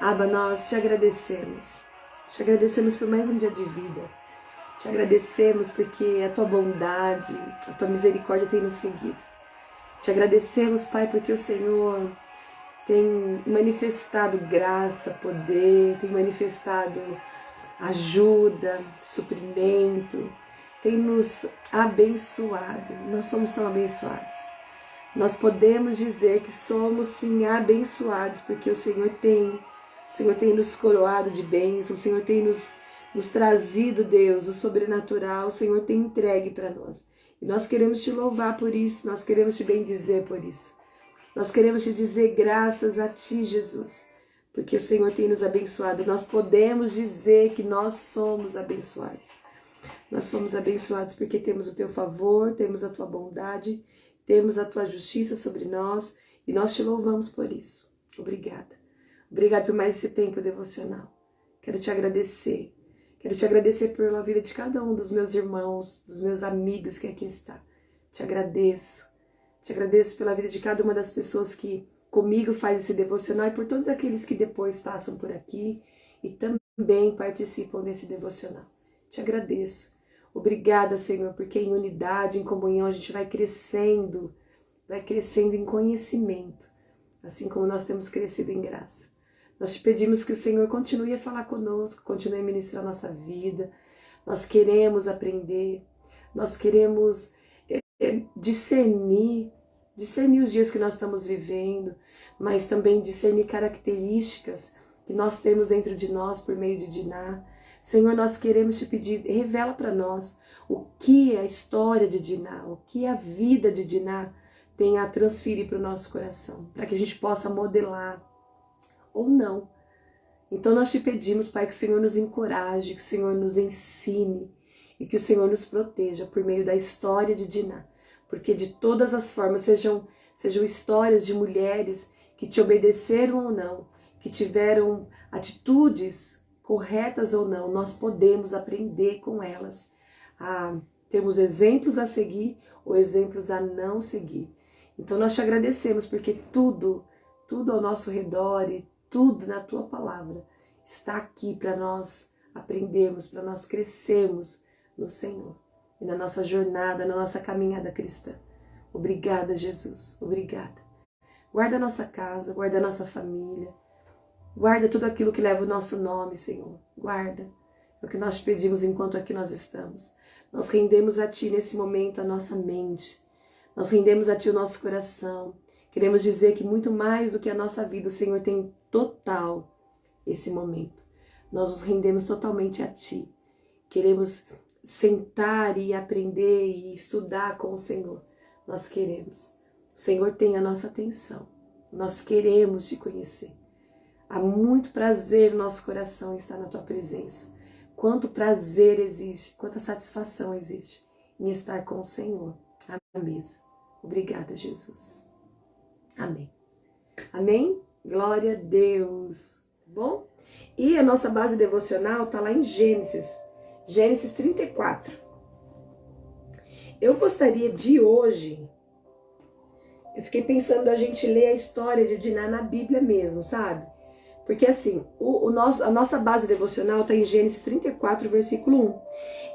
Abba, nós te agradecemos. Te agradecemos por mais um dia de vida. Te agradecemos porque a tua bondade, a tua misericórdia tem nos seguido. Te agradecemos, Pai, porque o Senhor tem manifestado graça, poder, tem manifestado ajuda, suprimento, tem nos abençoado. Nós somos tão abençoados. Nós podemos dizer que somos sim abençoados, porque o Senhor tem nos coroado de bênçãos, o Senhor tem nos trazido, Deus, o sobrenatural, o Senhor tem entregue para nós. E nós queremos te louvar por isso, nós queremos te bendizer por isso. Nós queremos te dizer graças a ti, Jesus, porque o Senhor tem nos abençoado. Nós podemos dizer que nós somos abençoados. Nós somos abençoados porque temos o teu favor, temos a tua bondade, temos a tua justiça sobre nós e nós te louvamos por isso. Obrigada. Obrigada por mais esse tempo devocional. Quero te agradecer. Quero te agradecer pela vida de cada um dos meus irmãos, dos meus amigos que aqui está. Te agradeço. Te agradeço pela vida de cada uma das pessoas que comigo faz esse devocional e por todos aqueles que depois passam por aqui e também participam desse devocional. Te agradeço. Obrigada, Senhor, porque em unidade, em comunhão, a gente vai crescendo em conhecimento, assim como nós temos crescido em graça. Nós te pedimos que o Senhor continue a falar conosco, continue a ministrar a nossa vida. Nós queremos aprender, nós queremos discernir os dias que nós estamos vivendo, mas também discernir características que nós temos dentro de nós por meio de Diná. Senhor, nós queremos te pedir, revela para nós o que é a história de Diná, o que a vida de Diná tem a transferir para o nosso coração, para que a gente possa modelar ou não. Então nós te pedimos, Pai, que o Senhor nos encoraje, que o Senhor nos ensine e que o Senhor nos proteja por meio da história de Diná, porque de todas as formas, sejam histórias de mulheres que te obedeceram ou não, que tiveram atitudes corretas ou não, nós podemos aprender com elas. Temos exemplos a seguir ou exemplos a não seguir. Então nós te agradecemos porque tudo ao nosso redor e tudo na tua palavra está aqui para nós aprendermos, para nós crescermos no Senhor e na nossa jornada, na nossa caminhada cristã. Obrigada, Jesus, obrigada. Guarda a nossa casa, guarda a nossa família, guarda tudo aquilo que leva o nosso nome, Senhor. Guarda, é o que nós pedimos enquanto aqui nós estamos. Nós rendemos a Ti nesse momento a nossa mente, nós rendemos a Ti o nosso coração. Queremos dizer que muito mais do que a nossa vida, o Senhor tem total esse momento. Nós nos rendemos totalmente a Ti. Queremos sentar e aprender e estudar com o Senhor. Nós queremos. O Senhor tem a nossa atenção. Nós queremos Te conhecer. Há muito prazer no nosso coração em estar na Tua presença. Quanto prazer existe, quanta satisfação existe em estar com o Senhor à mesa. Obrigada, Jesus. Amém. Amém? Glória a Deus. Bom? E a nossa base devocional está lá em Gênesis 34. Eu gostaria de hoje, eu fiquei pensando a gente ler a história de Diná na Bíblia mesmo, sabe? Porque assim, a nossa base devocional está em Gênesis 34, versículo 1.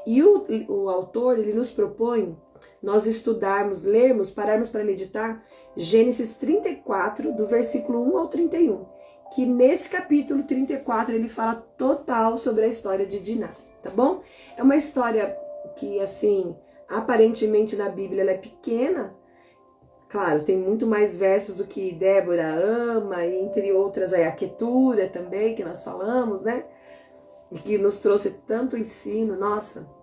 E o autor, ele nos propõe nós estudarmos, lermos, pararmos para meditar Gênesis 34, do versículo 1 ao 31. Que nesse capítulo 34 ele fala total sobre a história de Diná, tá bom? É uma história que, assim, aparentemente na Bíblia ela é pequena. Claro, tem muito mais versos do que Débora ama, e entre outras aí a Quetura também, que nós falamos, né? E que nos trouxe tanto ensino, nossa.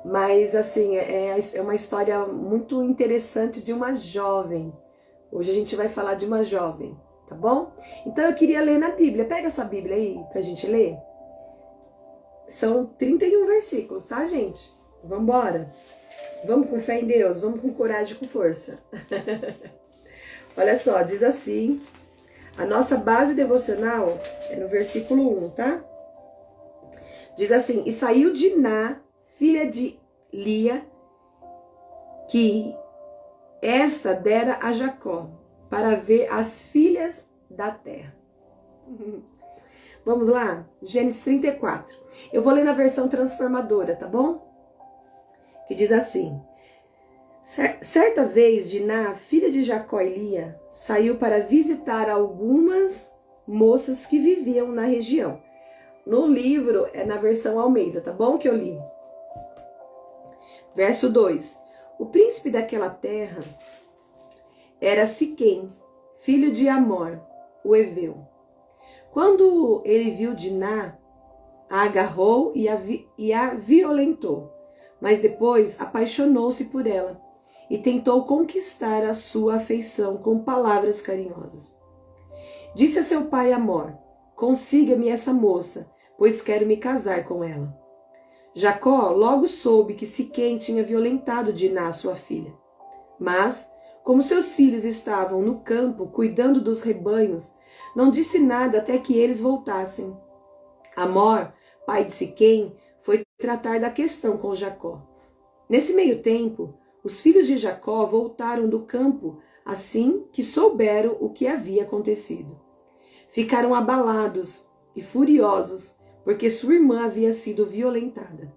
Mas assim, é uma história muito interessante de uma jovem. Hoje a gente vai falar de uma jovem, tá bom? Então eu queria ler na Bíblia. Pega a sua Bíblia aí pra gente ler. São 31 versículos, tá, gente? Vamos embora. Vamos com fé em Deus, vamos com coragem e com força. Olha só, diz assim, a nossa base devocional é no versículo 1, tá? Diz assim, e saiu Diná, filha de Lia, que esta dera a Jacó, para ver as filhas da terra. Vamos lá? Gênesis 34. Eu vou ler na versão transformadora, tá bom? Que diz assim: certa vez, Diná, filha de Jacó e Lia, saiu para visitar algumas moças que viviam na região. No livro, é na versão Almeida, tá bom? Que eu li. Verso 2. O príncipe daquela terra era Siquém, filho de Amor, o Eveu. Quando ele viu Diná, a agarrou e a violentou, mas depois apaixonou-se por ela e tentou conquistar a sua afeição com palavras carinhosas. Disse a seu pai Amor: consiga-me essa moça, pois quero me casar com ela. Jacó logo soube que Siquém tinha violentado Diná, sua filha. Mas, como seus filhos estavam no campo cuidando dos rebanhos, não disse nada até que eles voltassem. Amor, pai de Siquém, foi tratar da questão com Jacó. Nesse meio tempo, os filhos de Jacó voltaram do campo assim que souberam o que havia acontecido. Ficaram abalados e furiosos, porque sua irmã havia sido violentada.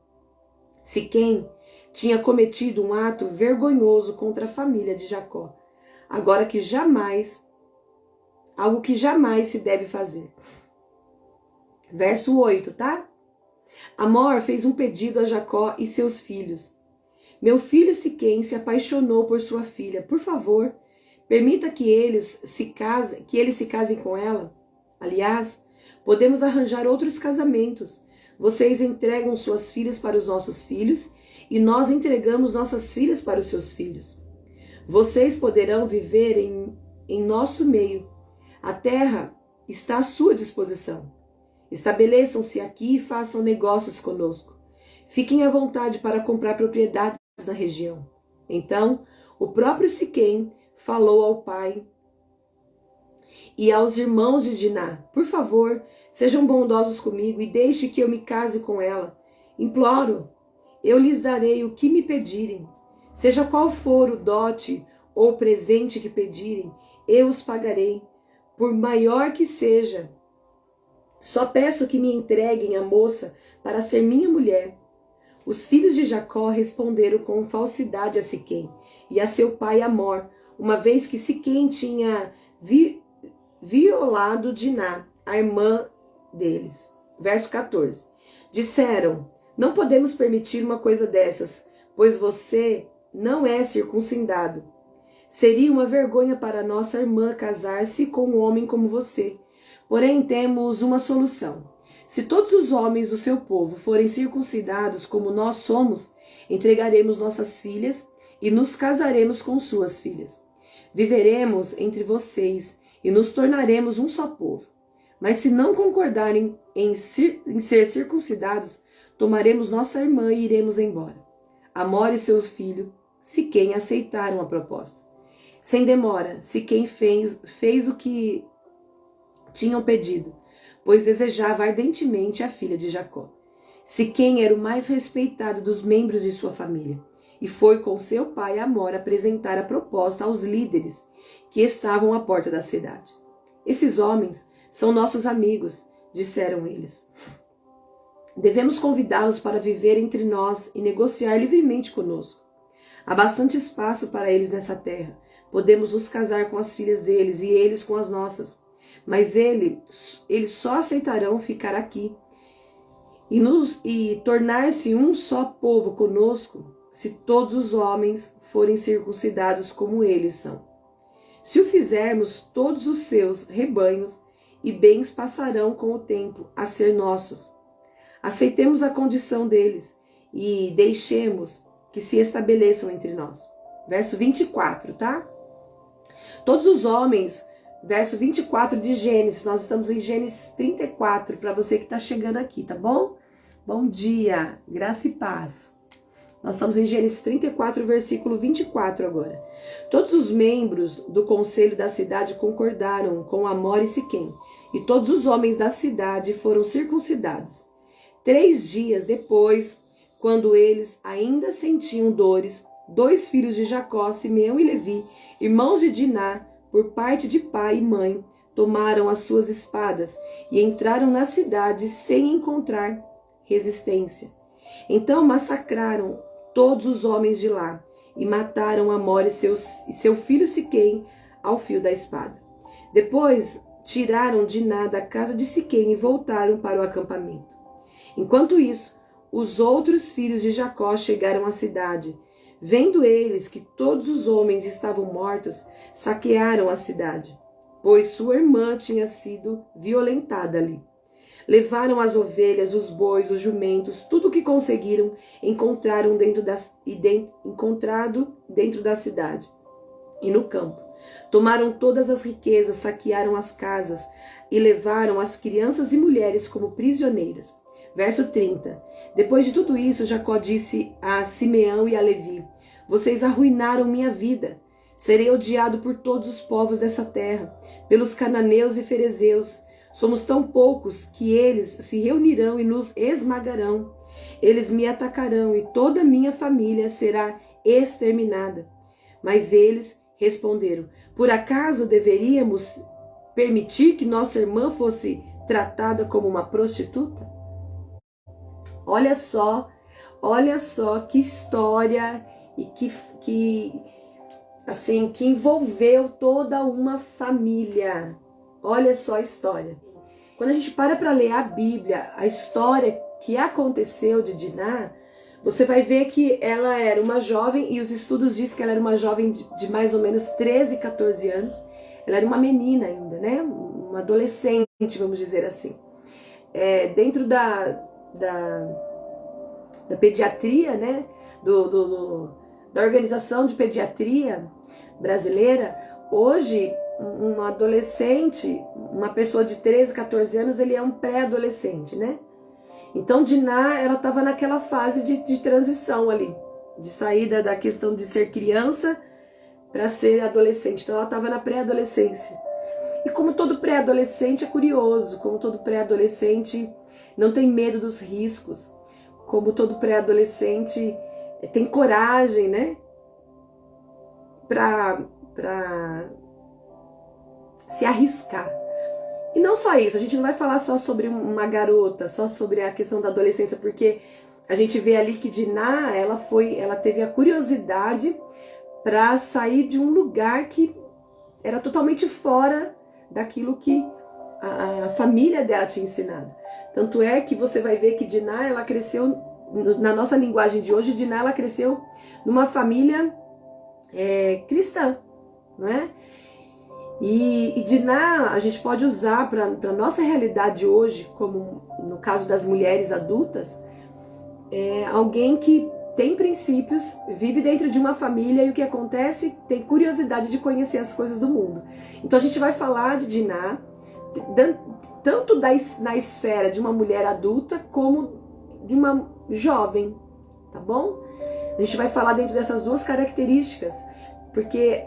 Siquém tinha cometido um ato vergonhoso contra a família de Jacó, algo que jamais se deve fazer. Verso 8, tá? Amor fez um pedido a Jacó e seus filhos. Meu filho Siquém se apaixonou por sua filha. Por favor, permita que eles se casem com ela. Aliás, podemos arranjar outros casamentos. Vocês entregam suas filhas para os nossos filhos e nós entregamos nossas filhas para os seus filhos. Vocês poderão viver em nosso meio. A terra está à sua disposição. Estabeleçam-se aqui e façam negócios conosco. Fiquem à vontade para comprar propriedades na região. Então, o próprio Siquém falou ao pai e aos irmãos de Diná: por favor, sejam bondosos comigo e deixe que eu me case com ela. Imploro, eu lhes darei o que me pedirem. Seja qual for o dote ou presente que pedirem, eu os pagarei, por maior que seja. Só peço que me entreguem a moça para ser minha mulher. Os filhos de Jacó responderam com falsidade a Siquém e a seu pai Amor, uma vez que Siquém tinha violado Diná, a irmã deles. Verso 14. Disseram: não podemos permitir uma coisa dessas, pois você não é circuncidado. Seria uma vergonha para nossa irmã casar-se com um homem como você. Porém, temos uma solução. Se todos os homens do seu povo forem circuncidados como nós somos, entregaremos nossas filhas e nos casaremos com suas filhas. Viveremos entre vocês e nos tornaremos um só povo. Mas se não concordarem em ser circuncidados, tomaremos nossa irmã e iremos embora. Amor e seu filho, Siquém, aceitaram a proposta. Sem demora, Siquém fez o que tinham pedido, pois desejava ardentemente a filha de Jacó. Siquém era o mais respeitado dos membros de sua família, e foi com seu pai Amor apresentar a proposta aos líderes que estavam à porta da cidade. Esses homens são nossos amigos, disseram eles. Devemos convidá-los para viver entre nós e negociar livremente conosco. Há bastante espaço para eles nessa terra. Podemos nos casar com as filhas deles e eles com as nossas. Mas eles só aceitarão ficar aqui e tornar-se um só povo conosco se todos os homens forem circuncidados como eles são. Se o fizermos, todos os seus rebanhos e bens passarão com o tempo a ser nossos. Aceitemos a condição deles e deixemos que se estabeleçam entre nós. Verso 24, tá? Todos os homens, verso 24 de Gênesis, nós estamos em Gênesis 34, para você que está chegando aqui, tá bom? Bom dia, graça e paz. Nós estamos em Gênesis 34, versículo 24 agora. Todos os membros do conselho da cidade concordaram com Amor e Siquém, e todos os homens da cidade foram circuncidados. 3 dias depois, quando eles ainda sentiam dores, 2 filhos de Jacó, Simeão e Levi, irmãos de Diná, por parte de pai e mãe, tomaram as suas espadas e entraram na cidade sem encontrar resistência. Então massacraram todos os homens de lá e mataram Amor e seu filho Siquém ao fio da espada. Depois tiraram Diná da casa de Siquém e voltaram para o acampamento. Enquanto isso, os outros filhos de Jacó chegaram à cidade. Vendo eles que todos os homens estavam mortos, saquearam a cidade, pois sua irmã tinha sido violentada ali. Levaram as ovelhas, os bois, os jumentos, tudo o que conseguiram, encontrado dentro da cidade e no campo. Tomaram todas as riquezas, saquearam as casas e levaram as crianças e mulheres como prisioneiras. Verso 30. Depois de tudo isso, Jacó disse a Simeão e a Levi: vocês arruinaram minha vida. Serei odiado por todos os povos dessa terra, pelos cananeus e ferezeus. Somos tão poucos que eles se reunirão e nos esmagarão. Eles me atacarão e toda a minha família será exterminada. Mas eles responderam: por acaso deveríamos permitir que nossa irmã fosse tratada como uma prostituta? Olha só que história e que envolveu toda uma família. Olha só a história. Quando a gente para ler a Bíblia, a história que aconteceu de Diná, você vai ver que ela era uma jovem, e os estudos dizem que ela era uma jovem de mais ou menos 13, 14 anos. Ela era uma menina ainda, né? Uma adolescente, vamos dizer assim. Dentro da pediatria, né? Da organização de pediatria brasileira, hoje um adolescente, uma pessoa de 13, 14 anos, ele é um pré-adolescente, né? Então Diná, ela estava naquela fase de transição ali, de saída da questão de ser criança para ser adolescente. Então ela estava na pré-adolescência. E como todo pré-adolescente é curioso, como todo pré-adolescente não tem medo dos riscos, como todo pré-adolescente tem coragem, né? Para se arriscar. E não só isso, a gente não vai falar só sobre uma garota, só sobre a questão da adolescência, porque a gente vê ali que Diná, ela teve a curiosidade para sair de um lugar que era totalmente fora daquilo que a família dela tinha ensinado. Tanto é que você vai ver que Diná, ela cresceu, na nossa linguagem de hoje, Diná, ela cresceu numa família cristã, não é? E Diná, a gente pode usar para a nossa realidade hoje, como no caso das mulheres adultas, alguém que tem princípios, vive dentro de uma família e o que acontece, tem curiosidade de conhecer as coisas do mundo. Então a gente vai falar de Diná, tanto na esfera de uma mulher adulta como de uma jovem, tá bom? A gente vai falar dentro dessas duas características, porque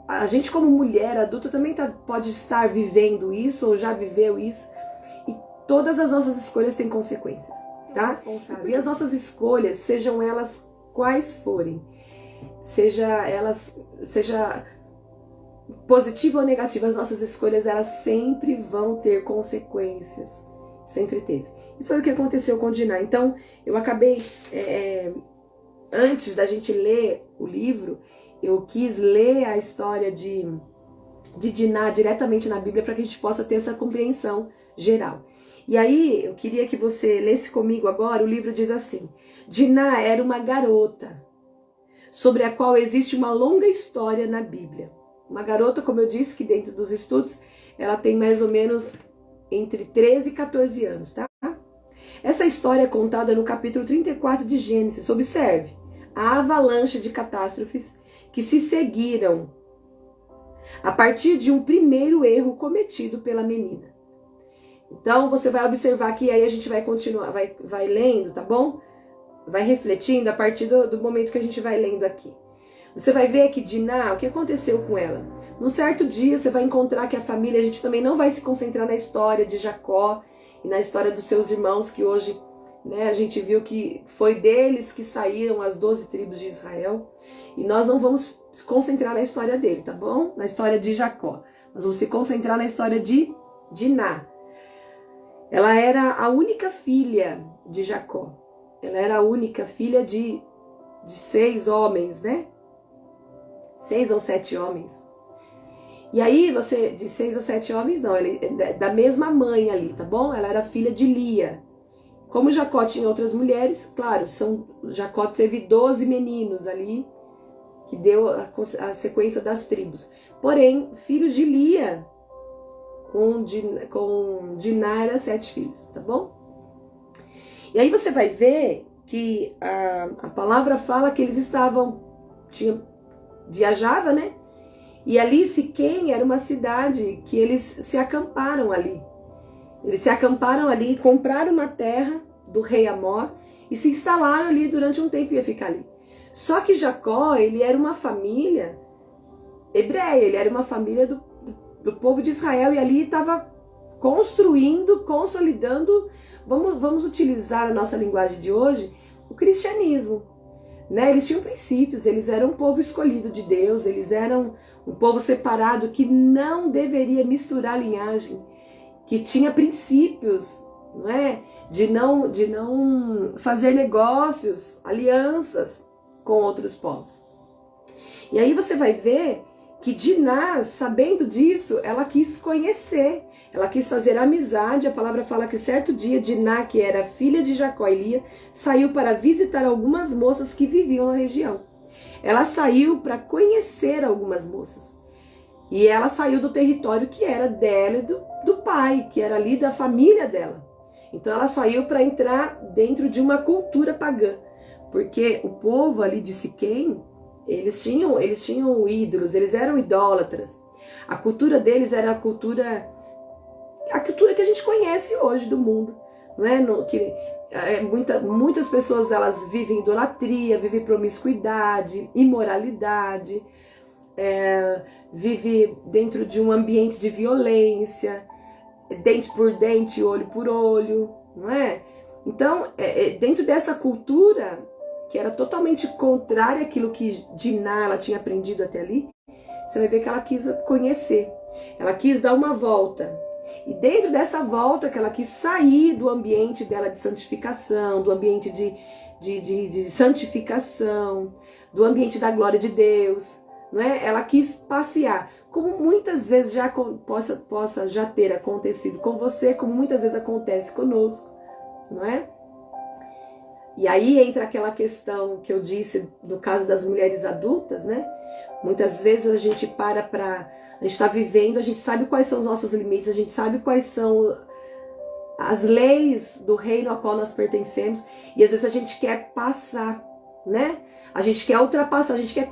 a gente como mulher adulta também pode estar vivendo isso ou já viveu isso, e todas as nossas escolhas têm consequências, tá? E as nossas escolhas, sejam elas quais forem, seja positiva ou negativa, as nossas escolhas, elas sempre vão ter consequências, sempre teve. E foi o que aconteceu com Diná. Então eu acabei, antes da gente ler o livro, eu quis ler a história de Diná diretamente na Bíblia para que a gente possa ter essa compreensão geral. E aí eu queria que você lesse comigo agora. O livro diz assim: Diná era uma garota sobre a qual existe uma longa história na Bíblia. Uma garota, como eu disse, que dentro dos estudos ela tem mais ou menos entre 13 e 14 anos, tá? Essa história é contada no capítulo 34 de Gênesis. Observe a avalanche de catástrofes que se seguiram a partir de um primeiro erro cometido pela menina. Então você vai observar que aí a gente vai continuar, vai lendo, tá bom? Vai refletindo a partir do momento que a gente vai lendo aqui. Você vai ver que Diná, o que aconteceu com ela? Num certo dia você vai encontrar que a família, a gente também não vai se concentrar na história de Jacó e na história dos seus irmãos, que hoje, né, a gente viu que foi deles que saíram as 12 tribos de Israel. E nós não vamos se concentrar na história dele, tá bom? Na história de Jacó. Nós vamos se concentrar na história de Diná. Ela era a única filha de Jacó. Ela era a única filha de 6 homens, né? 6 ou 7 homens. E aí você, de 6 ou 7 homens, não, da mesma mãe ali, tá bom? Ela era filha de Lia. Como Jacó tinha outras mulheres, claro, Jacó teve 12 meninos ali, que deu a sequência das tribos. Porém, filhos de Lia, com Diná era 7 filhos, tá bom? E aí você vai ver que a palavra fala que eles viajava, né? E ali Siquém era uma cidade que eles se acamparam ali. Eles se acamparam ali, compraram uma terra do rei Amor e se instalaram ali durante um tempo e ia ficar ali. Só que Jacó, ele era uma família hebreia, ele era uma família do povo de Israel e ali estava construindo, consolidando, vamos utilizar a nossa linguagem de hoje, o cristianismo. Né? Eles tinham princípios, eles eram um povo escolhido de Deus, eles eram um povo separado que não deveria misturar linhagem, que tinha princípios, não é? De não fazer negócios, alianças com outros povos. E aí você vai ver que Diná, sabendo disso, ela quis conhecer, ela quis fazer amizade. A palavra fala que certo dia Diná, que era filha de Jacó e Lia, saiu para visitar algumas moças que viviam na região. Ela saiu para conhecer algumas moças. E ela saiu do território que era dela e do pai, que era ali da família dela. Então ela saiu para entrar dentro de uma cultura pagã. Porque o povo ali de Siquém, eles tinham ídolos, eles eram idólatras. A cultura deles era a cultura que a gente conhece hoje do mundo, não é? Muitas pessoas elas vivem idolatria, vivem promiscuidade, imoralidade, vivem dentro de um ambiente de violência, dente por dente, olho por olho, não é? Então, dentro dessa cultura que era totalmente contrária àquilo que Diná ela tinha aprendido até ali, você vai ver que ela quis conhecer, ela quis dar uma volta. E dentro dessa volta que ela quis sair do ambiente dela de santificação, do ambiente de santificação, do ambiente da glória de Deus, não é? Ela quis passear, como muitas vezes já possa já ter acontecido com você, como muitas vezes acontece conosco, não é? E aí entra aquela questão que eu disse no caso das mulheres adultas, né? Muitas vezes a gente a gente está vivendo, a gente sabe quais são os nossos limites, a gente sabe quais são as leis do reino ao qual nós pertencemos, e às vezes a gente quer passar, né? A gente quer ultrapassar, a gente quer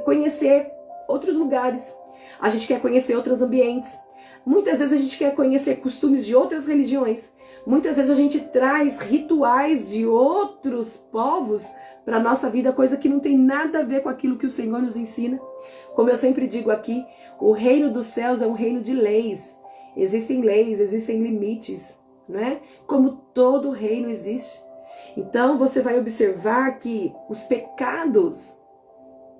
conhecer outros lugares, a gente quer conhecer outros ambientes. Muitas vezes a gente quer conhecer costumes de outras religiões. Muitas vezes a gente traz rituais de outros povos para a nossa vida, coisa que não tem nada a ver com aquilo que o Senhor nos ensina. Como eu sempre digo aqui, o reino dos céus é um reino de leis. Existem leis, existem limites, não é? Como todo reino existe. Então você vai observar que os pecados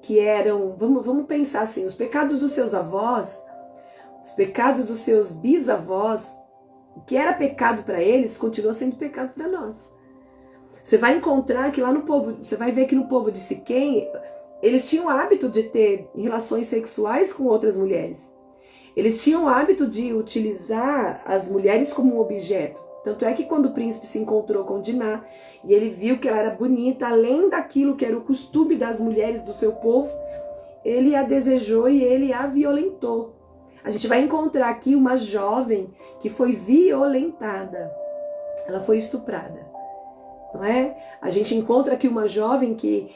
que eram, vamos pensar assim, os pecados dos seus avós, os pecados dos seus bisavós, o que era pecado para eles, continua sendo pecado para nós. Você vai encontrar que lá no povo, você vai ver que no povo de Siquém, eles tinham o hábito de ter relações sexuais com outras mulheres. Eles tinham o hábito de utilizar as mulheres como um objeto. Tanto é que quando o príncipe se encontrou com Diná e ele viu que ela era bonita, além daquilo que era o costume das mulheres do seu povo, ele a desejou e ele a violentou. A gente vai encontrar aqui uma jovem que foi violentada. Ela foi estuprada, não é? A gente encontra aqui uma jovem que,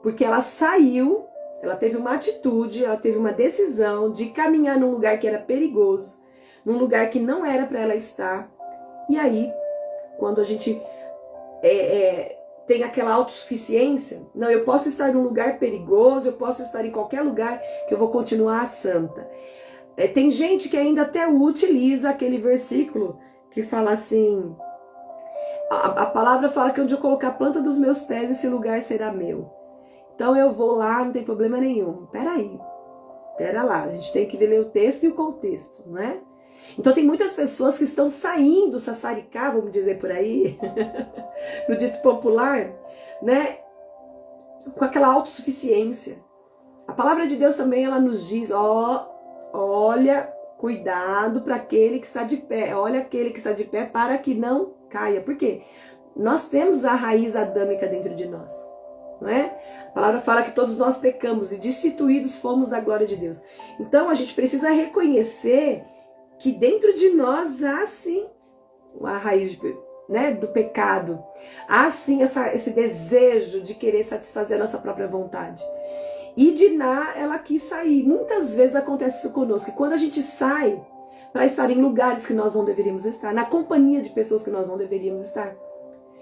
porque ela saiu, ela teve uma atitude, ela teve uma decisão de caminhar num lugar que era perigoso, num lugar que não era para ela estar. E aí, quando a gente tem aquela autossuficiência, não, eu posso estar num lugar perigoso, eu posso estar em qualquer lugar que eu vou continuar santa. Tem gente que ainda até utiliza aquele versículo que fala assim, a palavra fala que onde eu colocar a planta dos meus pés, esse lugar será meu. Então eu vou lá, não tem problema nenhum. Peraí, Pera lá, a gente tem que ler o texto e o contexto, não é? Então tem muitas pessoas que estão saindo, sassaricá, vamos dizer por aí, no dito popular, né? Com aquela autossuficiência. A palavra de Deus também, ela nos diz, olha, cuidado para aquele que está de pé, olha aquele que está de pé para que não caia. Por quê? Nós temos a raiz adâmica dentro de nós, não é? A palavra fala que todos nós pecamos e destituídos fomos da glória de Deus. Então a gente precisa reconhecer que dentro de nós há sim a raiz do pecado, há sim esse desejo de querer satisfazer a nossa própria vontade. E Diná, ela quis sair. Muitas vezes acontece isso conosco, que quando a gente sai para estar em lugares que nós não deveríamos estar, na companhia de pessoas que nós não deveríamos estar.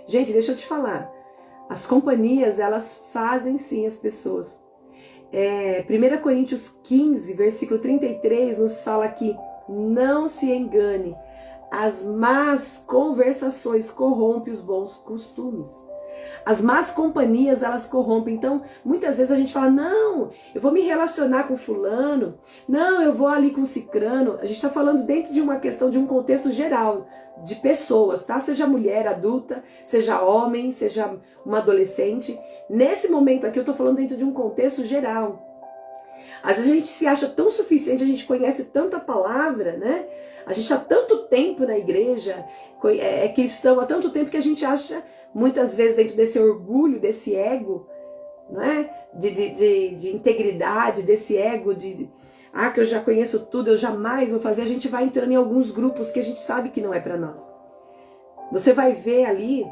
Gente, deixa eu te falar, as companhias, elas fazem sim as pessoas. 1 Coríntios 15, versículo 33, nos fala que não se engane, as más conversações corrompem os bons costumes. As más companhias, elas corrompem. Então, muitas vezes a gente fala, não, eu vou me relacionar com fulano, não, eu vou ali com cicrano. A gente está falando dentro de uma questão, de um contexto geral, de pessoas, tá? Seja mulher adulta, seja homem, seja uma adolescente. Nesse momento aqui eu estou falando dentro de um contexto geral. Às vezes a gente se acha tão suficiente, a gente conhece tanto a palavra, né? A gente está tanto tempo na igreja, é cristão há tanto tempo que a gente acha, muitas vezes dentro desse orgulho, desse ego, né? de integridade, desse ego que eu já conheço tudo, eu jamais vou fazer. A gente vai entrando em alguns grupos que a gente sabe que não é para nós. Você vai ver ali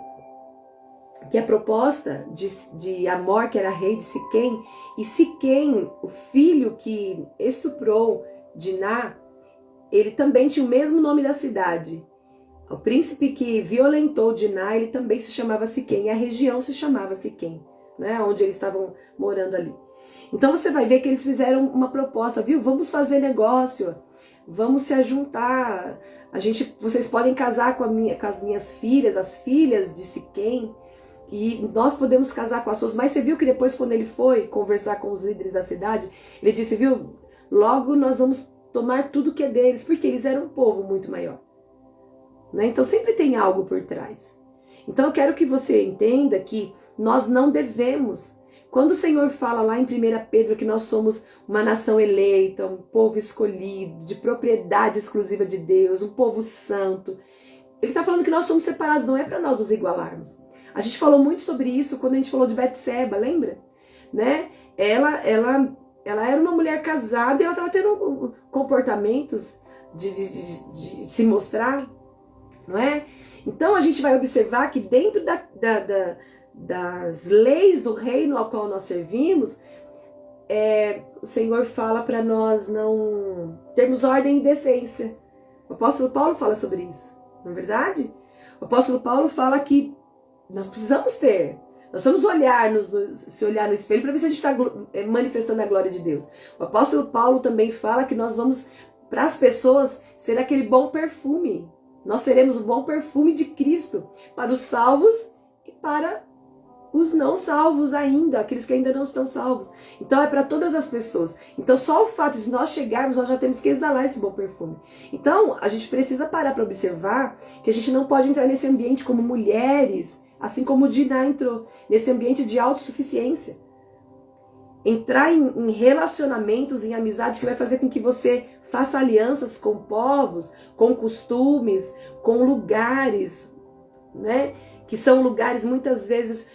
que a proposta de Amor, que era rei de Siquém, e Siquém, o filho que estuprou Diná, ele também tinha o mesmo nome da cidade. O príncipe que violentou Diná, ele também se chamava Siquém, e a região se chamava Siquém, né, onde eles estavam morando ali. Então você vai ver que eles fizeram uma proposta, viu? Vamos fazer negócio, vamos se ajuntar, vocês podem casar com as minhas filhas, as filhas de Siquém, e nós podemos casar com as suas. Mas você viu que depois, quando ele foi conversar com os líderes da cidade, ele disse, viu, logo nós vamos tomar tudo que é deles, porque eles eram um povo muito maior, né? Então sempre tem algo por trás. Então eu quero que você entenda que nós não devemos, quando o Senhor fala lá em 1 Pedro que nós somos uma nação eleita, um povo escolhido, de propriedade exclusiva de Deus, um povo santo, ele está falando que nós somos separados, não é para nós nos igualarmos. A gente falou muito sobre isso quando a gente falou de Betseba, lembra? Né? Ela era uma mulher casada e ela estava tendo comportamentos de se mostrar, não é? Então a gente vai observar que dentro das leis do reino ao qual nós servimos, o Senhor fala para nós não termos ordem e decência. O apóstolo Paulo fala sobre isso, não é verdade? O apóstolo Paulo fala que nós precisamos nós vamos se olhar no espelho para ver se a gente está manifestando a glória de Deus. O apóstolo Paulo também fala que nós vamos, para as pessoas, ser aquele bom perfume. Nós seremos o bom perfume de Cristo para os salvos e para os não salvos ainda, aqueles que ainda não estão salvos. Então é para todas as pessoas. Então só o fato de nós chegarmos, nós já temos que exalar esse bom perfume. Então a gente precisa parar para observar que a gente não pode entrar nesse ambiente como mulheres, assim como Diná entrou, nesse ambiente de autossuficiência. Entrar em relacionamentos, em amizade que vai fazer com que você faça alianças com povos, com costumes, com lugares, né? Que são lugares muitas vezes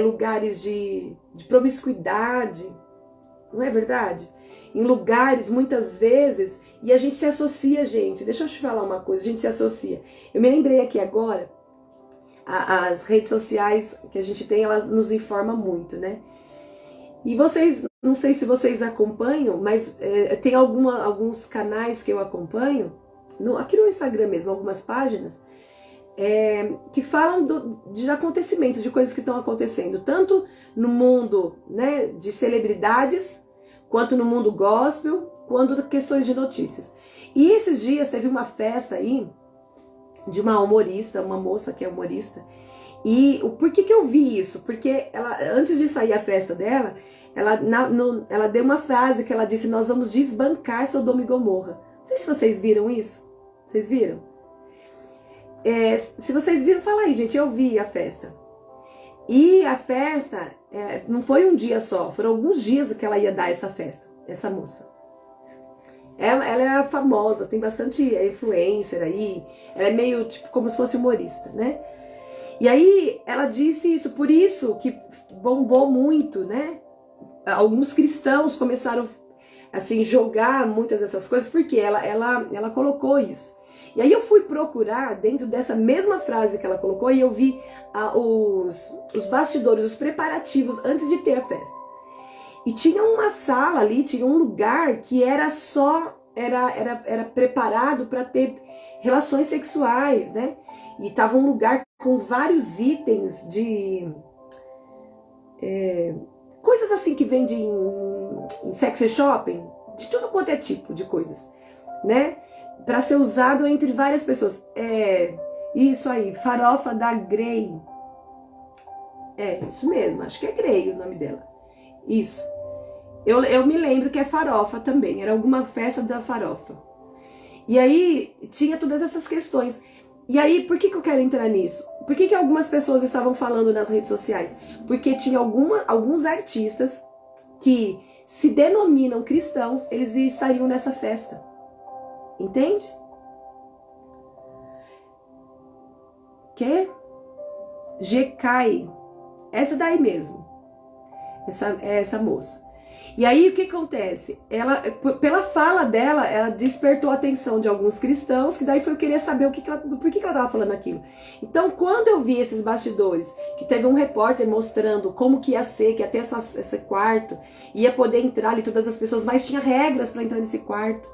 lugares de promiscuidade, não é verdade? Em lugares muitas vezes, e a gente se associa, gente. Deixa eu te falar uma coisa, a gente se associa. Eu me lembrei aqui agora, as redes sociais que a gente tem, elas nos informam muito, né? E vocês, não sei se vocês acompanham, mas tem alguns canais que eu acompanho, aqui no Instagram mesmo, algumas páginas, que falam de acontecimentos, de coisas que estão acontecendo, tanto no mundo, né, de celebridades, quanto no mundo gospel, quanto questões de notícias. E esses dias teve uma festa aí, de uma humorista, uma moça que é humorista. E por que eu vi isso? Porque ela, antes de sair a festa dela, ela deu uma frase que ela disse: nós vamos desbancar Sodoma e Gomorra. Não sei se vocês viram isso. Vocês viram? Se vocês viram, fala aí, gente. Eu vi a festa. E a festa não foi um dia só, foram alguns dias que ela ia dar essa festa, essa moça. Ela é famosa, tem bastante influencer aí, ela é meio tipo como se fosse humorista, né? E aí ela disse isso, por isso que bombou muito, né? Alguns cristãos começaram assim jogar muitas dessas coisas, porque ela colocou isso. E aí eu fui procurar dentro dessa mesma frase que ela colocou e eu vi os bastidores, os preparativos antes de ter a festa. E tinha uma sala ali, tinha um lugar que era preparado para ter relações sexuais, né? E tava um lugar com vários itens de coisas assim que vende em sex shopping, de tudo quanto é tipo de coisas, né? Para ser usado entre várias pessoas. Isso aí, farofa da Grey. Isso mesmo, acho que é Grey o nome dela. Isso. Eu me lembro que é farofa também, era alguma festa da farofa. E aí tinha todas essas questões. E aí, por que eu quero entrar nisso? Por que algumas pessoas estavam falando nas redes sociais? Porque tinha alguns artistas que se denominam cristãos, eles estariam nessa festa. Entende? Que? Jekai. Essa daí mesmo. Essa moça. E aí o que acontece? Ela, pela fala dela, ela despertou a atenção de alguns cristãos, que daí foi eu querer saber por que ela estava falando aquilo. Então, quando eu vi esses bastidores, que teve um repórter mostrando como que ia ser, que ia ter esse quarto, ia poder entrar ali todas as pessoas, mas tinha regras para entrar nesse quarto.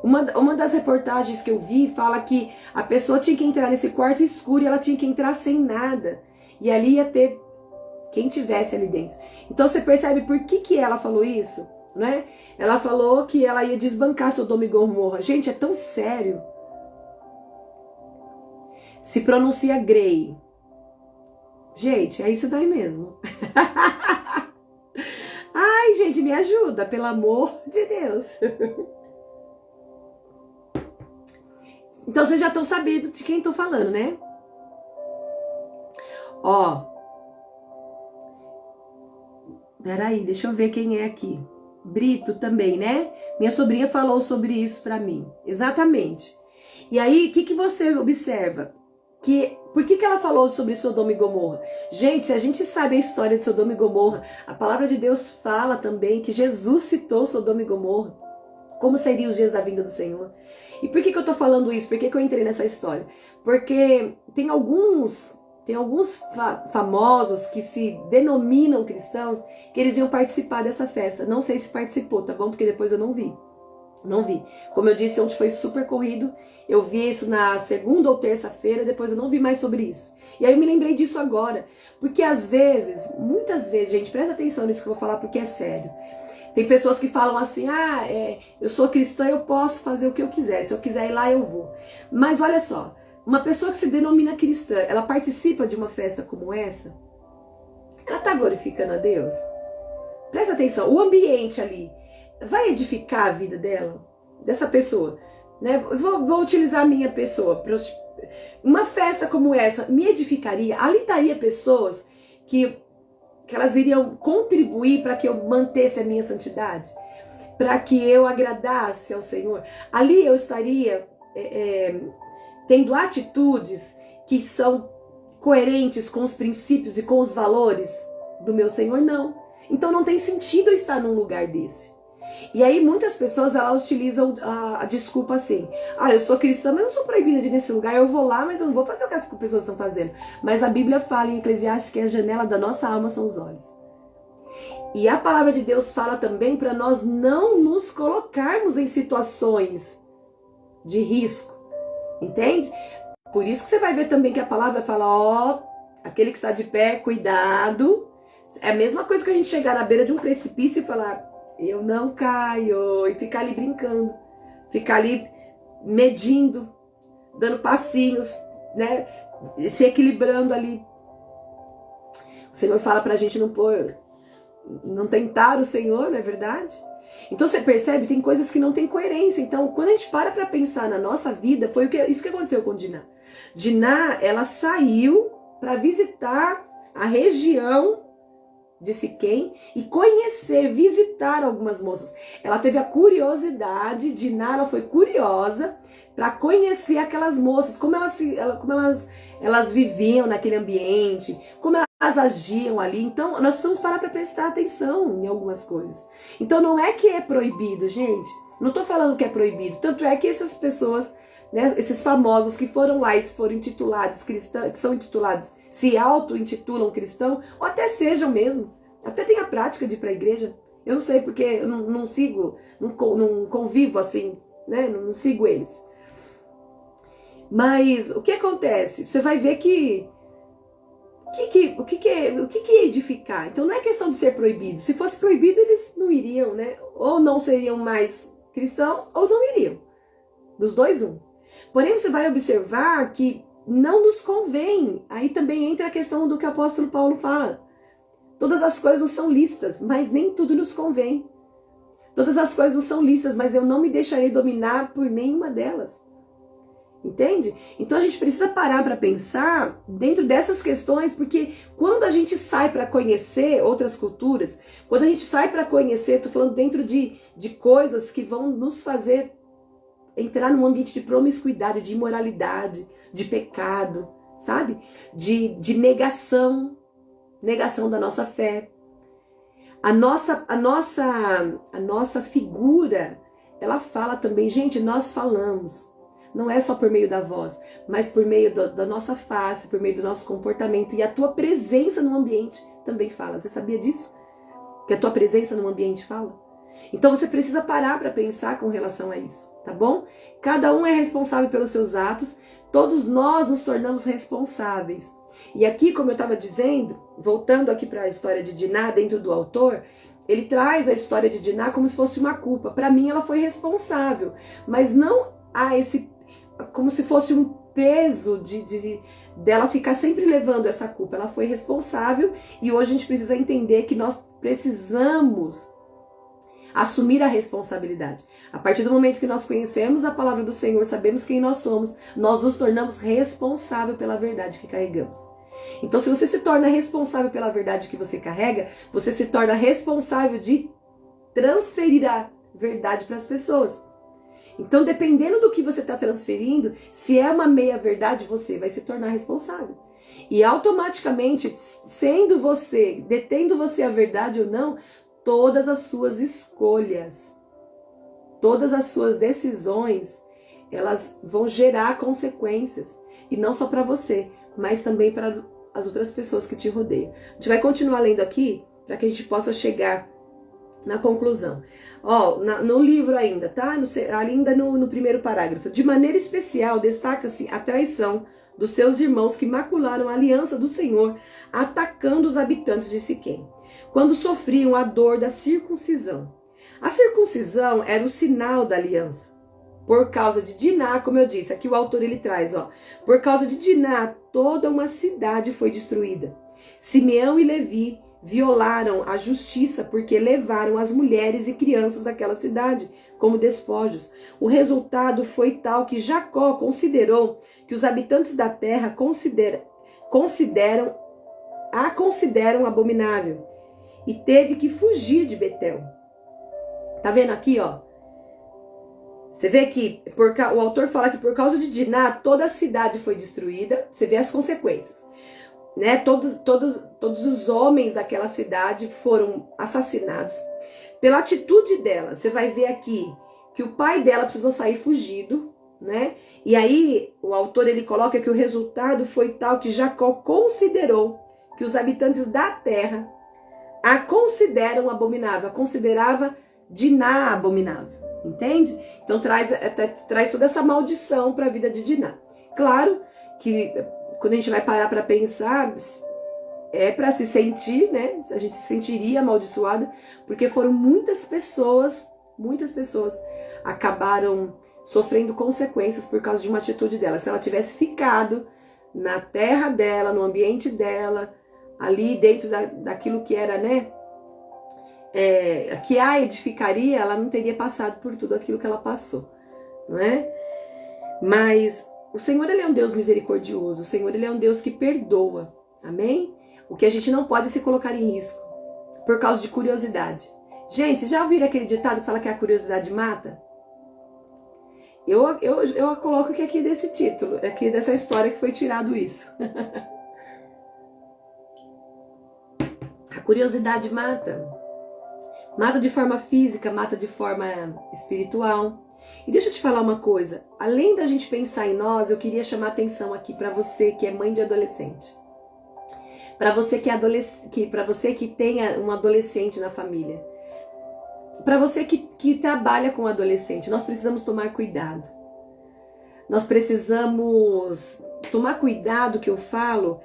Uma das reportagens que eu vi fala que a pessoa tinha que entrar nesse quarto escuro e ela tinha que entrar sem nada. E ali ia ter quem tivesse ali dentro. Então você percebe por que ela falou isso, né? Ela falou que ela ia desbancar Sodoma e Gomorra. Gente, é tão sério. Se pronuncia Grey. Gente, é isso daí mesmo. Ai, gente, me ajuda, pelo amor de Deus. Então vocês já estão sabendo de quem estou falando, né? Ó. Peraí, deixa eu ver quem é aqui. Brito também, né? Minha sobrinha falou sobre isso pra mim. Exatamente. E aí, o que você observa? Por que ela falou sobre Sodoma e Gomorra? Gente, se a gente sabe a história de Sodoma e Gomorra, a palavra de Deus fala também que Jesus citou Sodoma e Gomorra. Como seriam os dias da vinda do Senhor? E por que eu tô falando isso? Por que eu entrei nessa história? Porque tem alguns famosos que se denominam cristãos que eles iam participar dessa festa. Não sei se participou, tá bom? Porque depois eu não vi. Não vi. Como eu disse, ontem foi super corrido. Eu vi isso na segunda ou terça-feira, depois eu não vi mais sobre isso. E aí eu me lembrei disso agora. Porque às vezes, muitas vezes, gente, presta atenção nisso que eu vou falar porque é sério. Tem pessoas que falam assim, eu sou cristã, eu posso fazer o que eu quiser. Se eu quiser ir lá, eu vou. Mas olha só, uma pessoa que se denomina cristã, ela participa de uma festa como essa? Ela está glorificando a Deus? Presta atenção, o ambiente ali vai edificar a vida dela? Dessa pessoa? Né? Vou utilizar a minha pessoa. Uma festa como essa me edificaria? Ali estaria pessoas que elas iriam contribuir para que eu mantesse a minha santidade? Para que eu agradasse ao Senhor? Ali eu estaria tendo atitudes que são coerentes com os princípios e com os valores do meu Senhor? Não. Então não tem sentido eu estar num lugar desse. E aí muitas pessoas elas utilizam a desculpa assim: eu sou cristã, mas não sou proibida de ir nesse lugar, eu vou lá, mas eu não vou fazer o que as pessoas estão fazendo. Mas a Bíblia fala em Eclesiastes que a janela da nossa alma são os olhos. E a palavra de Deus fala também para nós não nos colocarmos em situações de risco. Entende? Por isso que você vai ver também que a palavra fala, aquele que está de pé, cuidado. É a mesma coisa que a gente chegar na beira de um precipício e falar, eu não caio, e ficar ali brincando, ficar ali medindo, dando passinhos, né, se equilibrando ali. O Senhor fala pra gente não tentar o Senhor, não é verdade? Então você percebe, tem coisas que não tem coerência. Então, quando a gente para pensar na nossa vida, foi isso que aconteceu com Diná. Diná, ela saiu para visitar a região de Siquém e conhecer, visitar algumas moças. Ela teve a curiosidade, Diná, ela foi curiosa para conhecer aquelas moças, como elas viviam naquele ambiente, como elas agiam ali. Então, nós precisamos parar para prestar atenção em algumas coisas. Então, não é que é proibido, gente. Não estou falando que é proibido. Tanto é que essas pessoas, né, esses famosos que foram lá e foram intitulados cristãos, que são intitulados, se auto-intitulam cristão, ou até sejam mesmo, até tem a prática de ir para a igreja. Eu não sei porque eu não sigo, não convivo assim, né, não sigo eles. Mas o que acontece? Você vai ver que o que é edificar? Então não é questão de ser proibido. Se fosse proibido, eles não iriam, né? Ou não seriam mais cristãos, ou não iriam. Dos dois, um. Porém, você vai observar que não nos convém. Aí também entra a questão do que o apóstolo Paulo fala. Todas as coisas não são lícitas, mas nem tudo nos convém. Todas as coisas não são lícitas, mas eu não me deixarei dominar por nenhuma delas. Entende? Então a gente precisa parar para pensar dentro dessas questões, porque quando a gente sai para conhecer outras culturas, quando a gente sai para conhecer, estou falando dentro de coisas que vão nos fazer entrar num ambiente de promiscuidade, de imoralidade, de pecado, sabe? De negação da nossa fé. A nossa figura, ela fala também, gente, nós falamos. Não é só por meio da voz, mas por meio da nossa face, por meio do nosso comportamento. E a tua presença no ambiente também fala. Você sabia disso? Que a tua presença no ambiente fala? Então você precisa parar para pensar com relação a isso, tá bom? Cada um é responsável pelos seus atos. Todos nós nos tornamos responsáveis. E aqui, como eu estava dizendo, voltando aqui para a história de Diná, dentro do autor, ele traz a história de Diná como se fosse uma culpa. Para mim, ela foi responsável, mas não há como se fosse um peso dela ficar sempre levando essa culpa. Ela foi responsável e hoje a gente precisa entender que nós precisamos assumir a responsabilidade. A partir do momento que nós conhecemos a palavra do Senhor, sabemos quem nós somos, nós nos tornamos responsáveis pela verdade que carregamos. Então, se você se torna responsável pela verdade que você carrega, você se torna responsável de transferir a verdade para as pessoas. Então, dependendo do que você está transferindo, se é uma meia-verdade, você vai se tornar responsável. E automaticamente, detendo você a verdade ou não, todas as suas escolhas, todas as suas decisões, elas vão gerar consequências. E não só para você, mas também para as outras pessoas que te rodeiam. A gente vai continuar lendo aqui, para que a gente possa chegar na conclusão. No livro ainda, tá? Ainda no primeiro parágrafo. De maneira especial, destaca-se a traição dos seus irmãos que macularam a aliança do Senhor, atacando os habitantes de Siquém, quando sofriam a dor da circuncisão. A circuncisão era o sinal da aliança. Por causa de Diná, como eu disse, aqui o autor ele traz, por causa de Diná, toda uma cidade foi destruída. Simeão e Levi violaram a justiça porque levaram as mulheres e crianças daquela cidade como despojos. O resultado foi tal que Jacó considerou que os habitantes da terra consideram abominável e teve que fugir de Betel. Tá vendo aqui, Você vê que o autor fala que por causa de Diná, toda a cidade foi destruída. Você vê as consequências. Né? Todos os homens daquela cidade foram assassinados. Pela atitude dela, você vai ver aqui que o pai dela precisou sair fugido, né? E aí o autor ele coloca que o resultado foi tal que Jacó considerou que os habitantes da terra a consideram abominável, a considerava Diná abominável, entende? Então traz toda essa maldição para a vida de Diná. Claro que quando a gente vai parar para pensar, é para se sentir, né? A gente se sentiria amaldiçoada, porque foram muitas pessoas acabaram sofrendo consequências por causa de uma atitude dela. Se ela tivesse ficado, na terra dela, no ambiente dela, ali dentro daquilo que era, né, que a edificaria, ela não teria passado por tudo aquilo que ela passou, não é? Mas o Senhor, ele é um Deus misericordioso, o Senhor, ele é um Deus que perdoa, amém? O que a gente não pode se colocar em risco, por causa de curiosidade. Gente, já ouviram aquele ditado que fala que a curiosidade mata? Eu coloco que aqui desse título, aqui dessa história que foi tirado isso. A curiosidade mata. Mata de forma física, mata de forma espiritual. E deixa eu te falar uma coisa. Além da gente pensar em nós, eu queria chamar atenção aqui para você que é mãe de adolescente. Para você para você que tenha um adolescente na família. Para você que trabalha com adolescente, nós precisamos tomar cuidado. Nós precisamos tomar cuidado, que eu falo,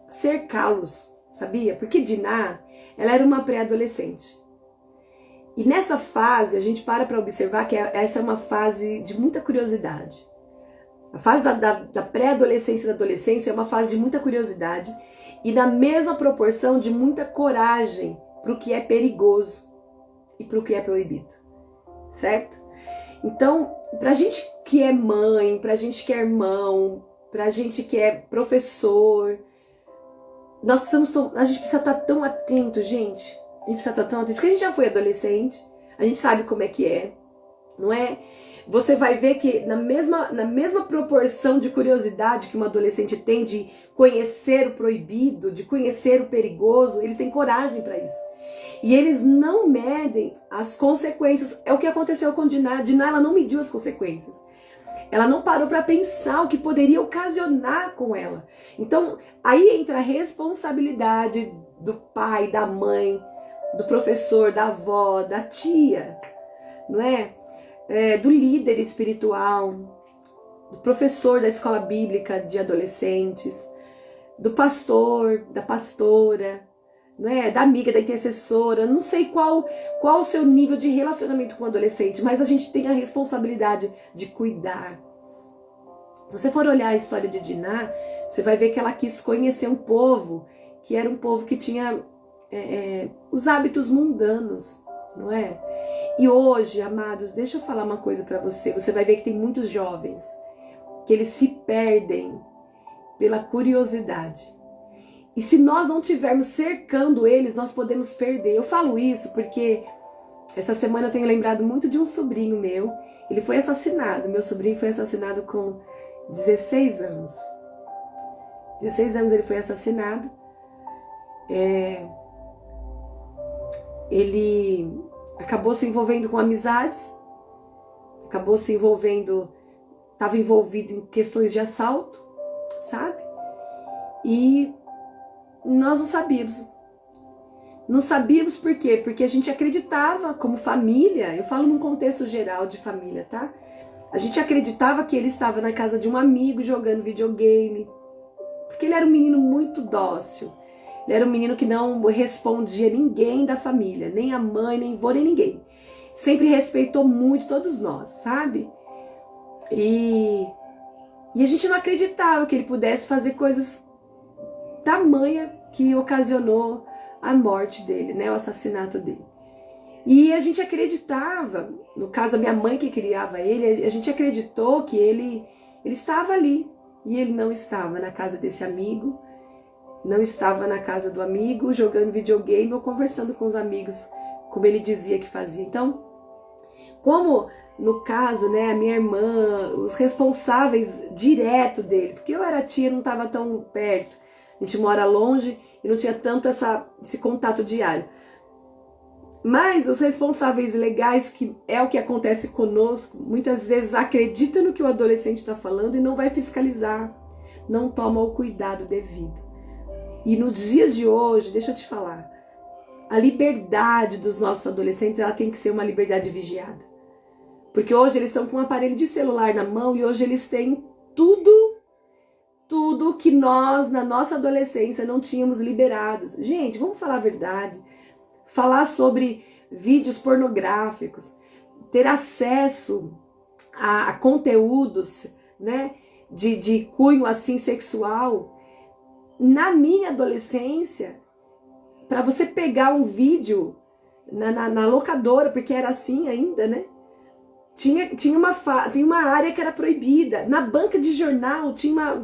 cercá-los, sabia? Porque Diná, ela era uma pré-adolescente. E nessa fase, a gente para observar que essa é uma fase de muita curiosidade. A fase da pré-adolescência e da adolescência é uma fase de muita curiosidade e na mesma proporção de muita coragem para o que é perigoso e para o que é proibido, certo? Então, para a gente que é mãe, para a gente que é irmão, para a gente que é professor, a gente precisa estar tão atento, gente. A gente precisa estar tão atento, porque a gente já foi adolescente, a gente sabe como é que é, não é? Você vai ver que na mesma proporção de curiosidade que uma adolescente tem de conhecer o proibido, de conhecer o perigoso, eles têm coragem para isso. E eles não medem as consequências. É o que aconteceu com Diná. Diná, ela não mediu as consequências. Ela não parou para pensar o que poderia ocasionar com ela. Então, aí entra a responsabilidade do pai, da mãe, do professor, da avó, da tia, não é? Do líder espiritual, do professor da escola bíblica de adolescentes, do pastor, da pastora, não é? Da amiga, da intercessora. Não sei qual o seu nível de relacionamento com o adolescente, mas a gente tem a responsabilidade de cuidar. Se você for olhar a história de Diná, você vai ver que ela quis conhecer um povo que era um povo que tinha os hábitos mundanos, não é? E hoje, amados, deixa eu falar uma coisa para você. Você vai ver que tem muitos jovens que eles se perdem pela curiosidade. E se nós não estivermos cercando eles, nós podemos perder. Eu falo isso porque essa semana eu tenho lembrado muito de um sobrinho meu. Ele foi assassinado. Meu sobrinho foi assassinado com 16 anos. 16 anos ele foi assassinado. Ele acabou se envolvendo com amizades. Acabou se envolvendo... Estava envolvido em questões de assalto, sabe? E... nós não sabíamos. Não sabíamos por quê? Porque a gente acreditava como família, eu falo num contexto geral de família, tá? A gente acreditava que ele estava na casa de um amigo jogando videogame, porque ele era um menino muito dócil. Ele era um menino que não respondia ninguém da família, nem a mãe, nem avô, nem ninguém. Sempre respeitou muito todos nós, sabe? E a gente não acreditava que ele pudesse fazer coisas tamanha que ocasionou a morte dele, né, o assassinato dele. E a gente acreditava, no caso a minha mãe que criava ele, a gente acreditou que ele estava ali. E ele não estava na casa desse amigo, não estava na casa do amigo, jogando videogame ou conversando com os amigos, como ele dizia que fazia. Então, como no caso, né, a minha irmã, os responsáveis direto dele, porque eu era tia, não estava tão perto, a gente mora longe e não tinha tanto esse contato diário. Mas os responsáveis legais, que é o que acontece conosco, muitas vezes acreditam no que o adolescente está falando e não vai fiscalizar, não toma o cuidado devido. E nos dias de hoje, deixa eu te falar, a liberdade dos nossos adolescentes, ela tem que ser uma liberdade vigiada. Porque hoje eles estão com um aparelho de celular na mão e hoje eles têm tudo que nós, na nossa adolescência, não tínhamos liberados. Gente, vamos falar a verdade. Falar sobre vídeos pornográficos, ter acesso a conteúdos, né, de cunho assim sexual. Na minha adolescência, para você pegar um vídeo na locadora, porque era assim ainda, né? Tinha uma área que era proibida. Na banca de jornal tinha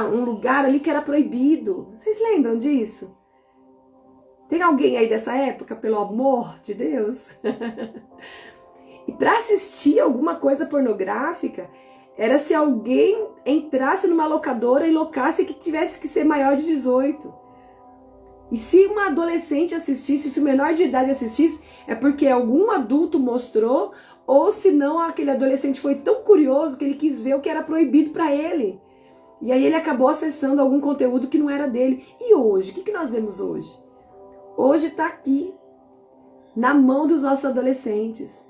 um lugar ali que era proibido. Vocês lembram disso? Tem alguém aí dessa época, pelo amor de Deus? E para assistir alguma coisa pornográfica, era se alguém entrasse numa locadora e locasse que tivesse que ser maior de 18. E se uma adolescente assistisse, se o menor de idade assistisse, é porque algum adulto mostrou, ou se não, aquele adolescente foi tão curioso que ele quis ver o que era proibido para ele. E aí ele acabou acessando algum conteúdo que não era dele. E hoje? O que nós vemos hoje? Hoje está aqui, na mão dos nossos adolescentes.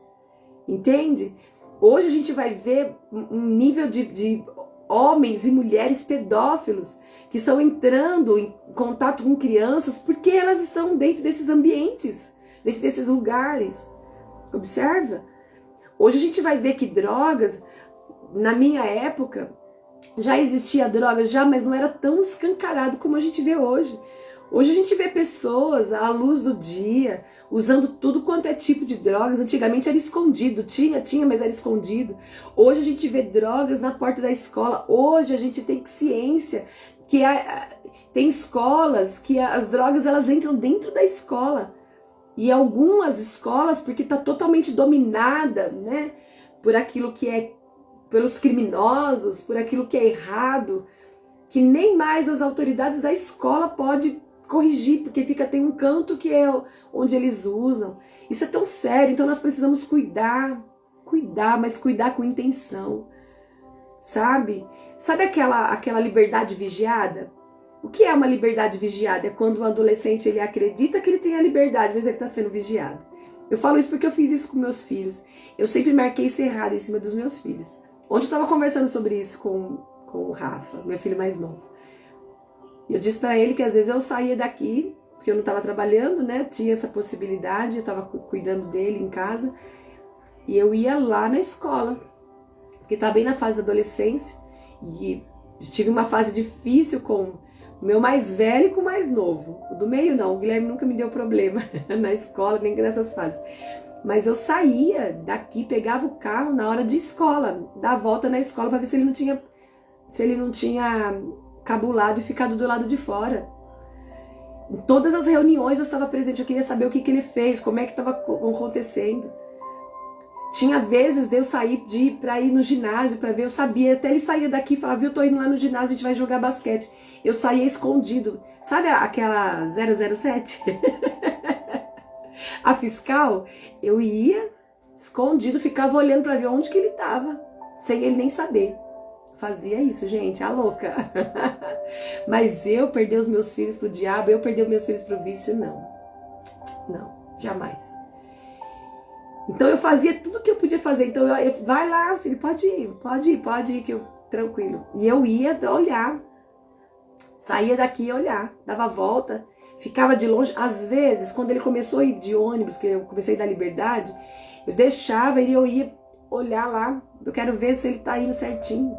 Entende? Hoje a gente vai ver um nível de homens e mulheres pedófilos que estão entrando em contato com crianças porque elas estão dentro desses ambientes, dentro desses lugares. Observa? Hoje a gente vai ver que drogas, na minha época, já existia drogas, mas não era tão escancarado como a gente vê hoje. Hoje a gente vê pessoas à luz do dia, usando tudo quanto é tipo de drogas. Antigamente era escondido, tinha, mas era escondido. Hoje a gente vê drogas na porta da escola. Hoje a gente tem ciência que tem escolas que as drogas elas entram dentro da escola. E algumas escolas, porque está totalmente dominada, né, por aquilo que é, pelos criminosos, por aquilo que é errado, que nem mais as autoridades da escola podem corrigir, porque tem um canto que é onde eles usam. Isso é tão sério, então nós precisamos cuidar, mas cuidar com intenção, sabe? Sabe aquela liberdade vigiada? O que é uma liberdade vigiada? É quando o adolescente ele acredita que ele tem a liberdade, mas ele está sendo vigiado. Eu falo isso porque eu fiz isso com meus filhos. Eu sempre marquei cerrado em cima dos meus filhos. Ontem eu estava conversando sobre isso com o Rafa, meu filho mais novo. E eu disse para ele que às vezes eu saía daqui, porque eu não estava trabalhando, né? Tinha essa possibilidade, eu estava cuidando dele em casa. E eu ia lá na escola, porque estava bem na fase da adolescência. E tive uma fase difícil com o meu mais velho e com o mais novo. O do meio não, o Guilherme nunca me deu problema na escola, nem nessas fases. Mas eu saía daqui, pegava o carro na hora de escola, dar a volta na escola para ver se ele não tinha cabulado e ficado do lado de fora. Em todas as reuniões eu estava presente, eu queria saber o que ele fez, como é que estava acontecendo. Tinha vezes de eu sair para ir no ginásio para ver, eu sabia, até ele saía daqui e falava, viu, eu tô indo lá no ginásio, a gente vai jogar basquete. Eu saía escondido, sabe aquela 007? A fiscal, eu ia escondido, ficava olhando para ver onde que ele estava, sem ele nem saber. Fazia isso, gente, a louca. Mas eu perder os meus filhos pro diabo, eu perder os meus filhos pro vício, não. Não, jamais. Então eu fazia tudo o que eu podia fazer. Então eu vai lá, filho, pode ir, que eu tranquilo. E eu ia olhar. Saía daqui e olhar, dava a volta, ficava de longe. Às vezes, quando ele começou a ir de ônibus, que eu comecei a dar liberdade, eu deixava e eu ia olhar lá. Eu quero ver se ele tá indo certinho.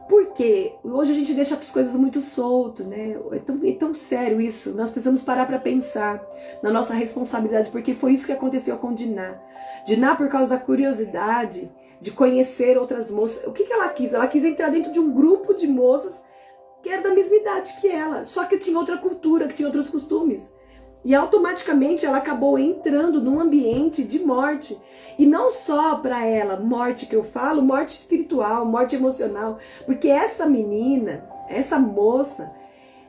Porque hoje a gente deixa as coisas muito solto, né? É tão sério isso. Nós precisamos parar para pensar na nossa responsabilidade, porque foi isso que aconteceu com Diná. Diná, por causa da curiosidade de conhecer outras moças, o que ela quis? Ela quis entrar dentro de um grupo de moças que era da mesma idade que ela, só que tinha outra cultura, que tinha outros costumes. E automaticamente ela acabou entrando num ambiente de morte. E não só para ela, morte que eu falo, morte espiritual, morte emocional. Porque essa menina, essa moça,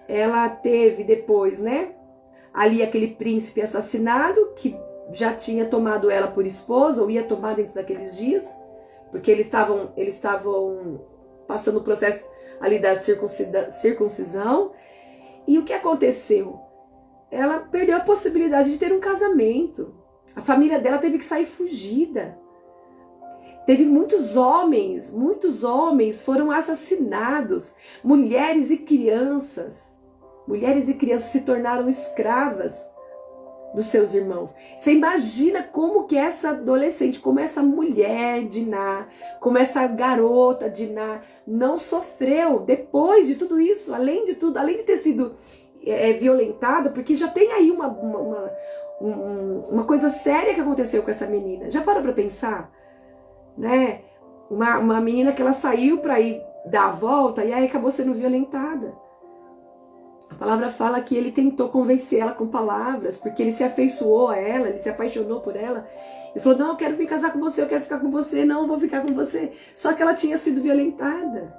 ela teve depois, né? Ali aquele príncipe assassinado, que já tinha tomado ela por esposa, ou ia tomar dentro daqueles dias. Porque eles estavam passando o processo ali da circuncisão. E o que aconteceu? Ela perdeu a possibilidade de ter um casamento. A família dela teve que sair fugida. Teve muitos homens foram assassinados. Mulheres e crianças se tornaram escravas dos seus irmãos. Você imagina como que essa adolescente, como essa mulher Diná, como essa garota Diná não sofreu depois de tudo isso, além de tudo, além de ter sido violentada, porque já tem aí uma coisa séria que aconteceu com essa menina. Já parou para pensar? Né? Uma menina que ela saiu para ir dar a volta e aí acabou sendo violentada. A palavra fala que ele tentou convencer ela com palavras, porque ele se afeiçoou a ela, ele se apaixonou por ela. Ele falou, não, eu quero me casar com você, eu quero ficar com você, não, eu vou ficar com você. Só que ela tinha sido violentada.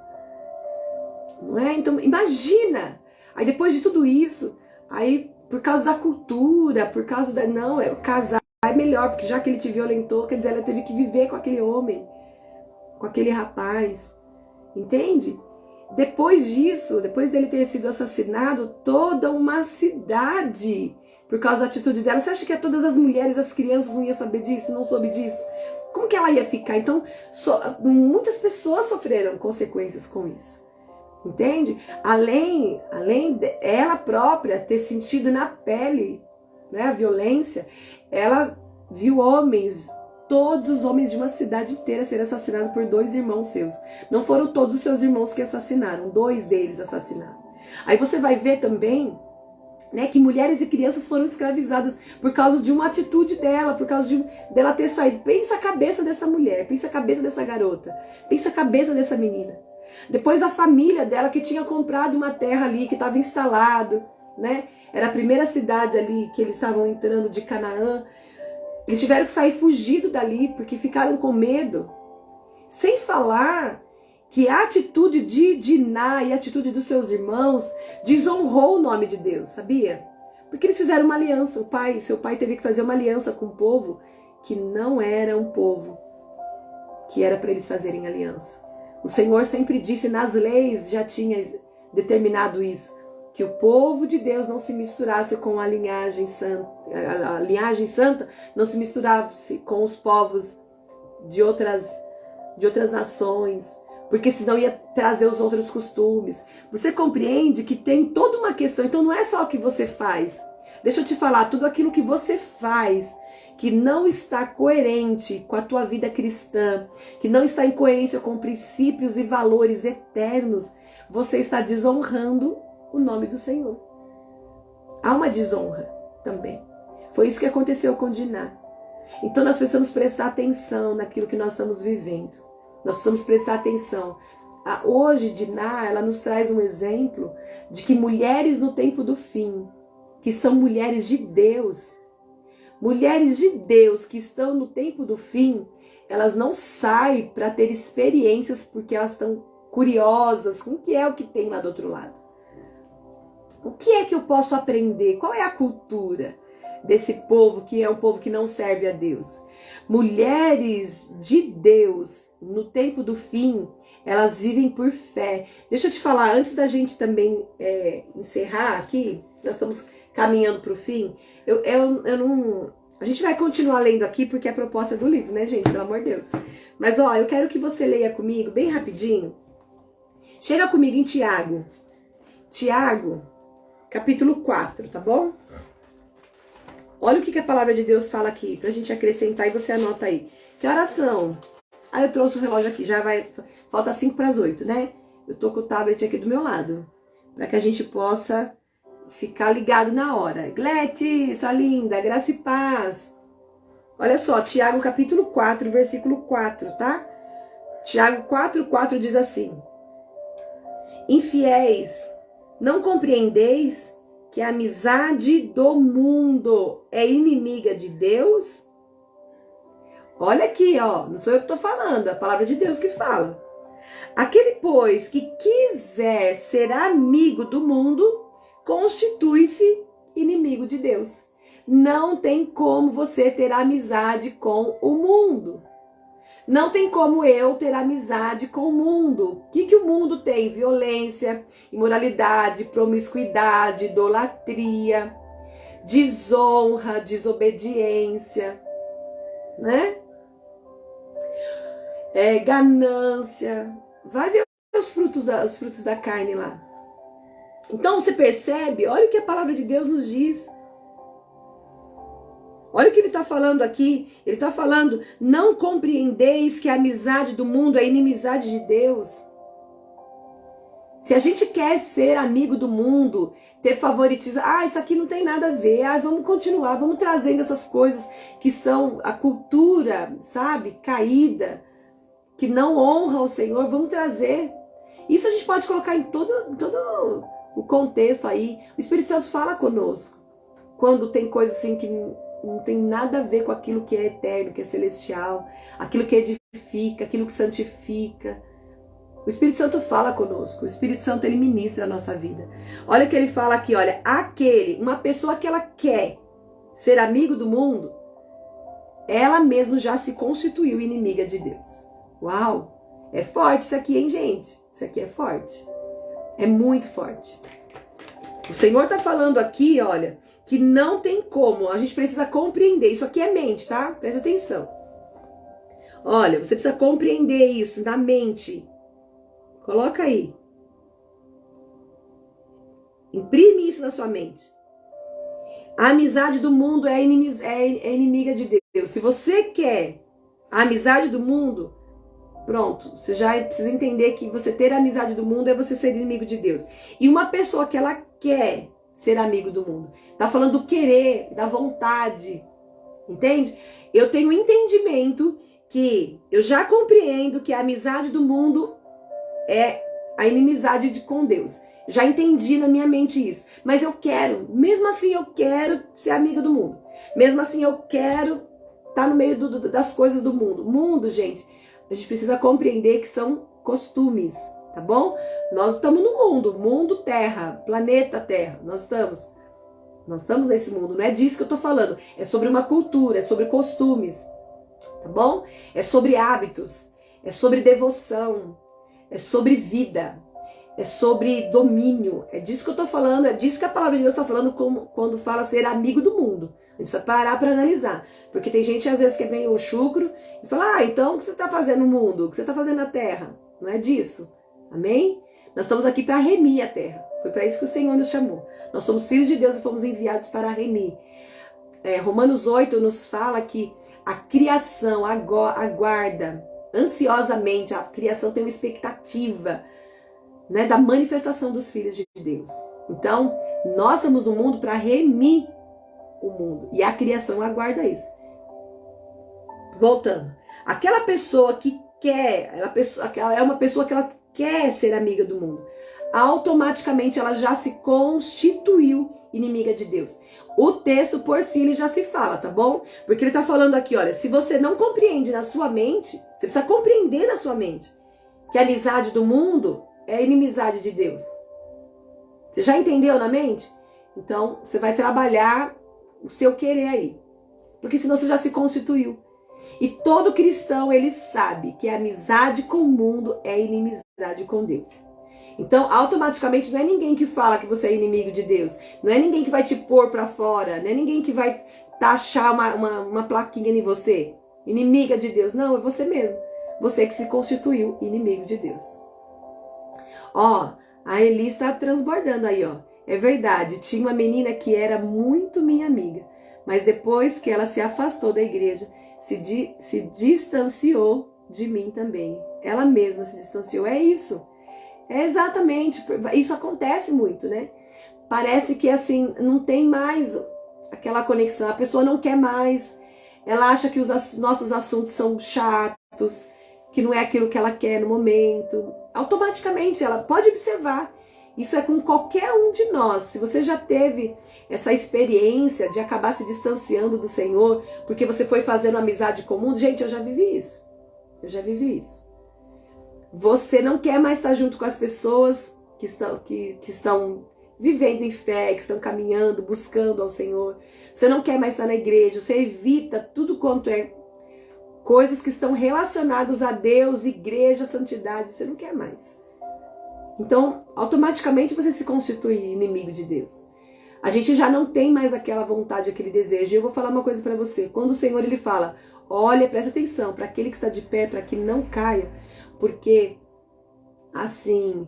Não é? Então, imagina! Aí depois de tudo isso, aí por causa da cultura, por causa da... Não, casar é melhor, porque já que ele te violentou, quer dizer, ela teve que viver com aquele homem, com aquele rapaz. Entende? Depois disso, depois dele ter sido assassinado, toda uma cidade, por causa da atitude dela. Você acha que todas as mulheres, as crianças não iam saber disso, não soube disso? Como que ela ia ficar? Então, muitas pessoas sofreram consequências com isso. Entende? Além de ela própria ter sentido na pele, né, a violência, ela viu todos os homens de uma cidade inteira serem assassinados por 2 irmãos seus. Não foram todos os seus irmãos que assassinaram, 2 deles assassinaram. Aí você vai ver também, né, que mulheres e crianças foram escravizadas por causa de uma atitude dela, por causa dela ter saído. Pensa a cabeça dessa mulher, pensa a cabeça dessa garota, pensa a cabeça dessa menina. Depois a família dela que tinha comprado uma terra ali, que estava instalado, né? Era a primeira cidade ali que eles estavam entrando de Canaã. Eles tiveram que sair fugido dali porque ficaram com medo. Sem falar que a atitude de Diná e a atitude dos seus irmãos desonrou o nome de Deus, sabia? Porque eles fizeram uma aliança. Seu pai teve que fazer uma aliança com um povo que não era um povo que era para eles fazerem aliança. O Senhor sempre disse, nas leis já tinha determinado isso, que o povo de Deus não se misturasse com a linhagem santa não se misturasse com os povos de outras nações, porque senão ia trazer os outros costumes. Você compreende que tem toda uma questão, então não é só o que você faz. Deixa eu te falar, tudo aquilo que você faz que não está coerente com a tua vida cristã, que não está em coerência com princípios e valores eternos, você está desonrando o nome do Senhor. Há uma desonra também. Foi isso que aconteceu com Diná. Então nós precisamos prestar atenção naquilo que nós estamos vivendo. Nós precisamos prestar atenção. Hoje, Diná, ela nos traz um exemplo de que mulheres no tempo do fim, que são mulheres de Deus que estão no tempo do fim, elas não saem para ter experiências porque elas estão curiosas com o que é o que tem lá do outro lado. O que é que eu posso aprender? Qual é a cultura desse povo que é um povo que não serve a Deus? Mulheres de Deus, no tempo do fim, elas vivem por fé. Deixa eu te falar, antes da gente também encerrar aqui, nós estamos caminhando para o fim, a gente vai continuar lendo aqui porque é a proposta do livro, né, gente? Pelo amor de Deus. Mas, eu quero que você leia comigo, bem rapidinho. Chega comigo em Tiago. Tiago, capítulo 4, tá bom? Olha o que a palavra de Deus fala aqui, pra gente acrescentar e você anota aí. Que horas são? Eu trouxe o relógio aqui, falta 5 para as 8, né? Eu tô com o tablet aqui do meu lado, para que a gente possa ficar ligado na hora. Glete, sua linda, graça e paz. Olha só, Tiago capítulo 4, versículo 4, tá? Tiago 4 diz assim: Infiéis, não compreendeis que a amizade do mundo é inimiga de Deus? Olha aqui, não sou eu que estou falando, é a palavra de Deus que fala. Aquele, pois, que quiser ser amigo do mundo, constitui-se inimigo de Deus. Não tem como você ter amizade com o mundo. Não tem como eu ter amizade com o mundo. O que o mundo tem? Violência, imoralidade, promiscuidade, idolatria, desonra, desobediência, né? Ganância. Vai ver os frutos da carne lá. Então você percebe, olha o que a palavra de Deus nos diz. Olha o que ele está falando aqui. Ele está falando, não compreendeis que a amizade do mundo é inimizade de Deus. Se a gente quer ser amigo do mundo, ter favoritismo, isso aqui não tem nada a ver, vamos continuar, vamos trazendo essas coisas que são a cultura, sabe, caída, que não honra o Senhor, vamos trazer. Isso a gente pode colocar em todo o contexto aí. O Espírito Santo fala conosco. Quando tem coisa assim que não tem nada a ver com aquilo que é eterno, que é celestial, aquilo que edifica, aquilo que santifica. O Espírito Santo fala conosco. O Espírito Santo, ele ministra a nossa vida. Olha o que ele fala aqui, olha. Uma pessoa que ela quer ser amigo do mundo, ela mesma já se constituiu inimiga de Deus. Uau! É forte isso aqui, hein, gente? Isso aqui é forte. É muito forte. O Senhor está falando aqui, olha, que não tem como. A gente precisa compreender. Isso aqui é mente, tá? Presta atenção. Olha, você precisa compreender isso na mente. Coloca aí. Imprime isso na sua mente. A amizade do mundo é inimiga de Deus. Se você quer a amizade do mundo, pronto. Você já precisa entender que você ter a amizade do mundo é você ser inimigo de Deus. E uma pessoa que ela quer ser amigo do mundo, tá falando do querer, da vontade. Entende? Eu tenho entendimento que eu já compreendo que a amizade do mundo é a inimizade com Deus. Já entendi na minha mente isso. Mas eu quero, mesmo assim eu quero ser amiga do mundo. Mesmo assim eu quero estar no meio das coisas do mundo. Mundo, gente, a gente precisa compreender que são costumes, tá bom? Nós estamos no mundo, mundo Terra, planeta Terra. Nós estamos nesse mundo. Não é disso que eu tô falando. É sobre uma cultura, é sobre costumes, tá bom? É sobre hábitos, é sobre devoção. É sobre vida, é sobre domínio, é disso que eu estou falando, é disso que a palavra de Deus está falando quando fala ser amigo do mundo. A gente precisa parar para analisar, porque tem gente às vezes que é meio chucro e fala, então o que você está fazendo no mundo, o que você está fazendo na terra? Não é disso, amém? Nós estamos aqui para remir a terra, foi para isso que o Senhor nos chamou. Nós somos filhos de Deus e fomos enviados para remir. Romanos 8 nos fala que a criação aguarda ansiosamente, a criação tem uma expectativa, né, da manifestação dos filhos de Deus. Então, nós estamos no mundo para remir o mundo. E a criação aguarda isso. Voltando. Aquela pessoa que quer, ela é uma pessoa que ela quer ser amiga do mundo. Automaticamente ela já se constituiu inimiga de Deus. O texto por si ele já se fala, tá bom? Porque ele tá falando aqui, olha, se você não compreende na sua mente, você precisa compreender na sua mente que a amizade do mundo é inimizade de Deus. Você já entendeu na mente? Então, você vai trabalhar o seu querer aí. Porque senão você já se constituiu. E todo cristão, ele sabe que a amizade com o mundo é inimizade com Deus. Então, automaticamente, não é ninguém que fala que você é inimigo de Deus. Não é ninguém que vai te pôr pra fora. Não é ninguém que vai taxar uma plaquinha em você. Inimiga de Deus. Não, é você mesmo. Você que se constituiu inimigo de Deus. Ó, a Eli está transbordando aí, ó. É verdade, tinha uma menina que era muito minha amiga. Mas depois que ela se afastou da igreja, se distanciou de mim também. Ela mesma se distanciou. É isso. É exatamente, isso acontece muito, né? Parece que assim, não tem mais aquela conexão, a pessoa não quer mais, ela acha que os nossos assuntos são chatos, que não é aquilo que ela quer no momento. Automaticamente, ela pode observar, isso é com qualquer um de nós. Se você já teve essa experiência de acabar se distanciando do Senhor, porque você foi fazendo amizade comum, gente, eu já vivi isso. Você não quer mais estar junto com as pessoas que estão vivendo em fé, que estão caminhando, buscando ao Senhor. Você não quer mais estar na igreja, você evita tudo quanto é coisas que estão relacionadas a Deus, igreja, santidade, você não quer mais. Então, automaticamente você se constitui inimigo de Deus. A gente já não tem mais aquela vontade, aquele desejo. E eu vou falar uma coisa para você. Quando o Senhor ele fala, olha, presta atenção, para aquele que está de pé, para que não caia, porque, assim,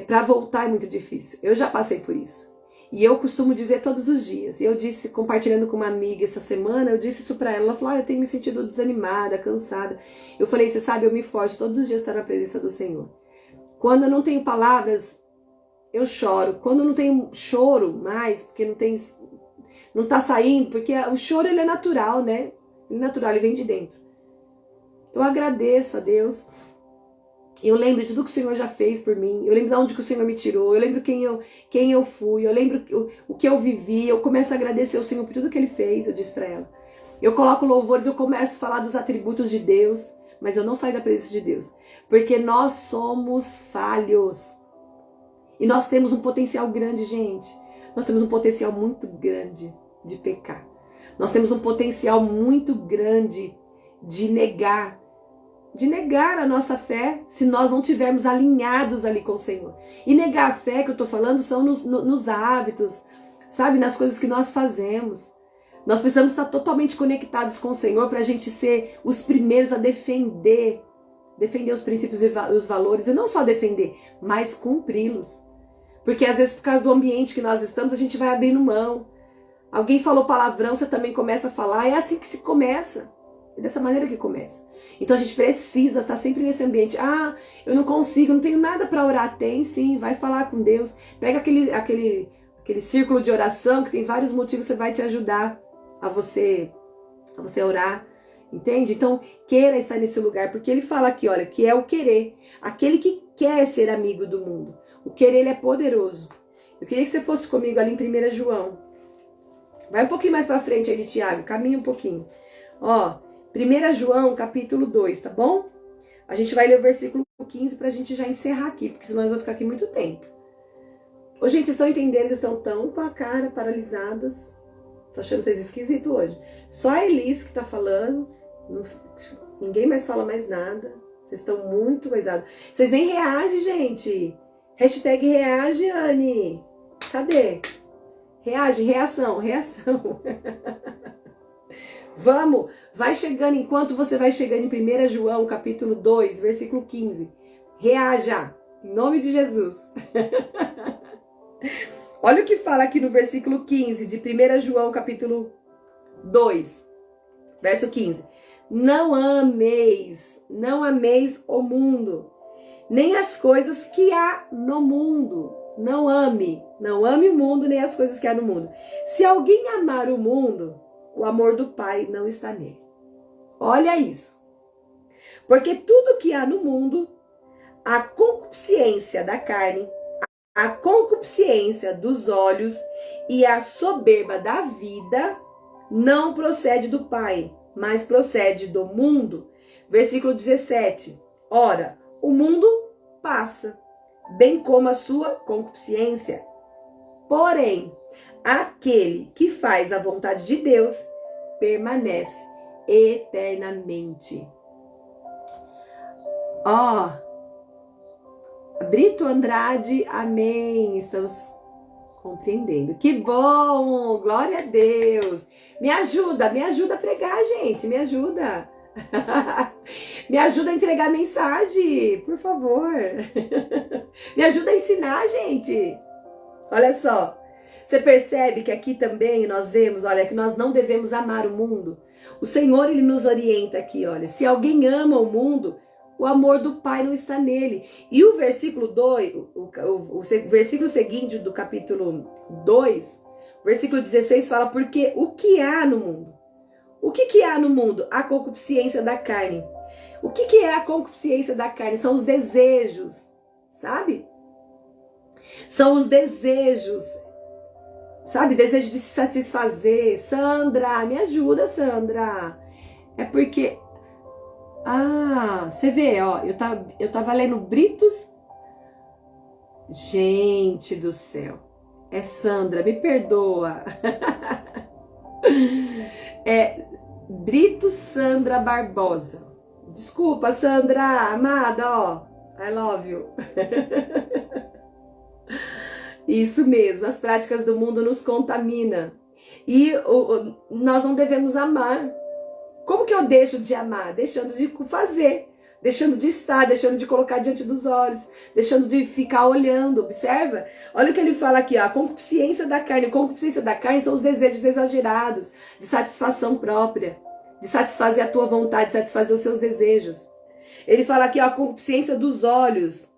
para voltar é muito difícil. Eu já passei por isso. E eu costumo dizer todos os dias. Eu disse, compartilhando com uma amiga essa semana, eu disse isso pra ela. Ela falou, eu tenho me sentido desanimada, cansada. Eu falei, você sabe, eu me forço todos os dias a estar na presença do Senhor. Quando eu não tenho palavras, eu choro. Quando eu não tenho choro mais, porque não tá saindo, porque o choro ele é natural, né? Ele é natural, ele vem de dentro. Eu agradeço a Deus. Eu lembro de tudo que o Senhor já fez por mim. Eu lembro de onde que o Senhor me tirou. Eu lembro quem eu fui. Eu lembro o que eu vivi. Eu começo a agradecer ao Senhor por tudo que Ele fez. Eu disse pra ela. Eu coloco louvores, eu começo a falar dos atributos de Deus. Mas eu não saio da presença de Deus. Porque nós somos falhos. E nós temos um potencial grande, gente. Nós temos um potencial muito grande de pecar. Nós temos um potencial muito grande de negar a nossa fé se nós não estivermos alinhados ali com o Senhor. E negar a fé que eu estou falando são nos hábitos, sabe? Nas coisas que nós fazemos. Nós precisamos estar totalmente conectados com o Senhor para a gente ser os primeiros a defender os princípios e os valores. E não só defender, mas cumpri-los. Porque às vezes por causa do ambiente que nós estamos, a gente vai abrindo mão. Alguém falou palavrão, você também começa a falar. É assim que se começa. É dessa maneira que começa. Então a gente precisa estar sempre nesse ambiente. Ah, eu não consigo, não tenho nada para orar. Tem sim, vai falar com Deus. Pega aquele círculo de oração que tem vários motivos, você vai te ajudar a você orar. Entende? Então queira estar nesse lugar, porque ele fala aqui, olha, que é o querer. Aquele que quer ser amigo do mundo. O querer ele é poderoso. Eu queria que você fosse comigo ali em 1 João. Vai um pouquinho mais para frente aí, Tiago, caminha um pouquinho. Ó, 1 João, capítulo 2, tá bom? A gente vai ler o versículo 15 pra gente já encerrar aqui, porque senão nós vamos ficar aqui muito tempo. Ô, gente, vocês estão entendendo? Vocês estão tão com a cara paralisadas. Tô achando vocês esquisitos hoje. Só a Elis que tá falando. Ninguém mais fala mais nada. Vocês estão muito coisados. Vocês nem reagem, gente. Hashtag reage, Anne. Cadê? Reage, reação. Vamos, vai chegando, enquanto você vai chegando em 1 João, capítulo 2, versículo 15. Reaja, em nome de Jesus. Olha o que fala aqui no versículo 15 de 1 João, capítulo 2, verso 15. Não ameis o mundo, nem as coisas que há no mundo. Não ame o mundo, nem as coisas que há no mundo. Se alguém amar o mundo, o amor do Pai não está nele. Olha isso. Porque tudo que há no mundo, a concupiscência da carne, a concupiscência dos olhos e a soberba da vida, não procede do Pai, mas procede do mundo. Versículo 17. Ora, o mundo passa, bem como a sua concupiscência. Porém, aquele que faz a vontade de Deus permanece eternamente. Ó, Brito Andrade, amém. Estamos compreendendo. Que bom, glória a Deus. Me ajuda a pregar, gente, me ajuda. Me ajuda a entregar a mensagem, por favor. Me ajuda a ensinar, gente. Olha só, você percebe que aqui também nós vemos, olha, que nós não devemos amar o mundo. O Senhor, Ele nos orienta aqui, olha, se alguém ama o mundo, o amor do Pai não está nele. E o versículo 2, o versículo seguinte do capítulo 2, versículo 16 fala, porque o que há no mundo? O que há no mundo? A concupiscência da carne. O que é a concupiscência da carne? São os desejos, sabe? São os desejos, sabe? Desejo de se satisfazer. Sandra, me ajuda, Sandra. É porque... Ah, você vê, ó, eu tava lendo Britos. Gente do céu. É Sandra, me perdoa. É Brito Sandra Barbosa. Desculpa, Sandra, amada, ó. I love you. Isso mesmo, as práticas do mundo nos contaminam. E nós não devemos amar. Como que eu deixo de amar? Deixando de fazer. deixando de estar, deixando de colocar diante dos olhos, deixando de ficar olhando. Observa? Olha o que ele fala aqui, ó, a concupiscência da carne. A concupiscência da carne são os desejos exagerados, de satisfação própria, de satisfazer a tua vontade, de satisfazer os seus desejos. Ele fala aqui, ó, a concupiscência dos olhos.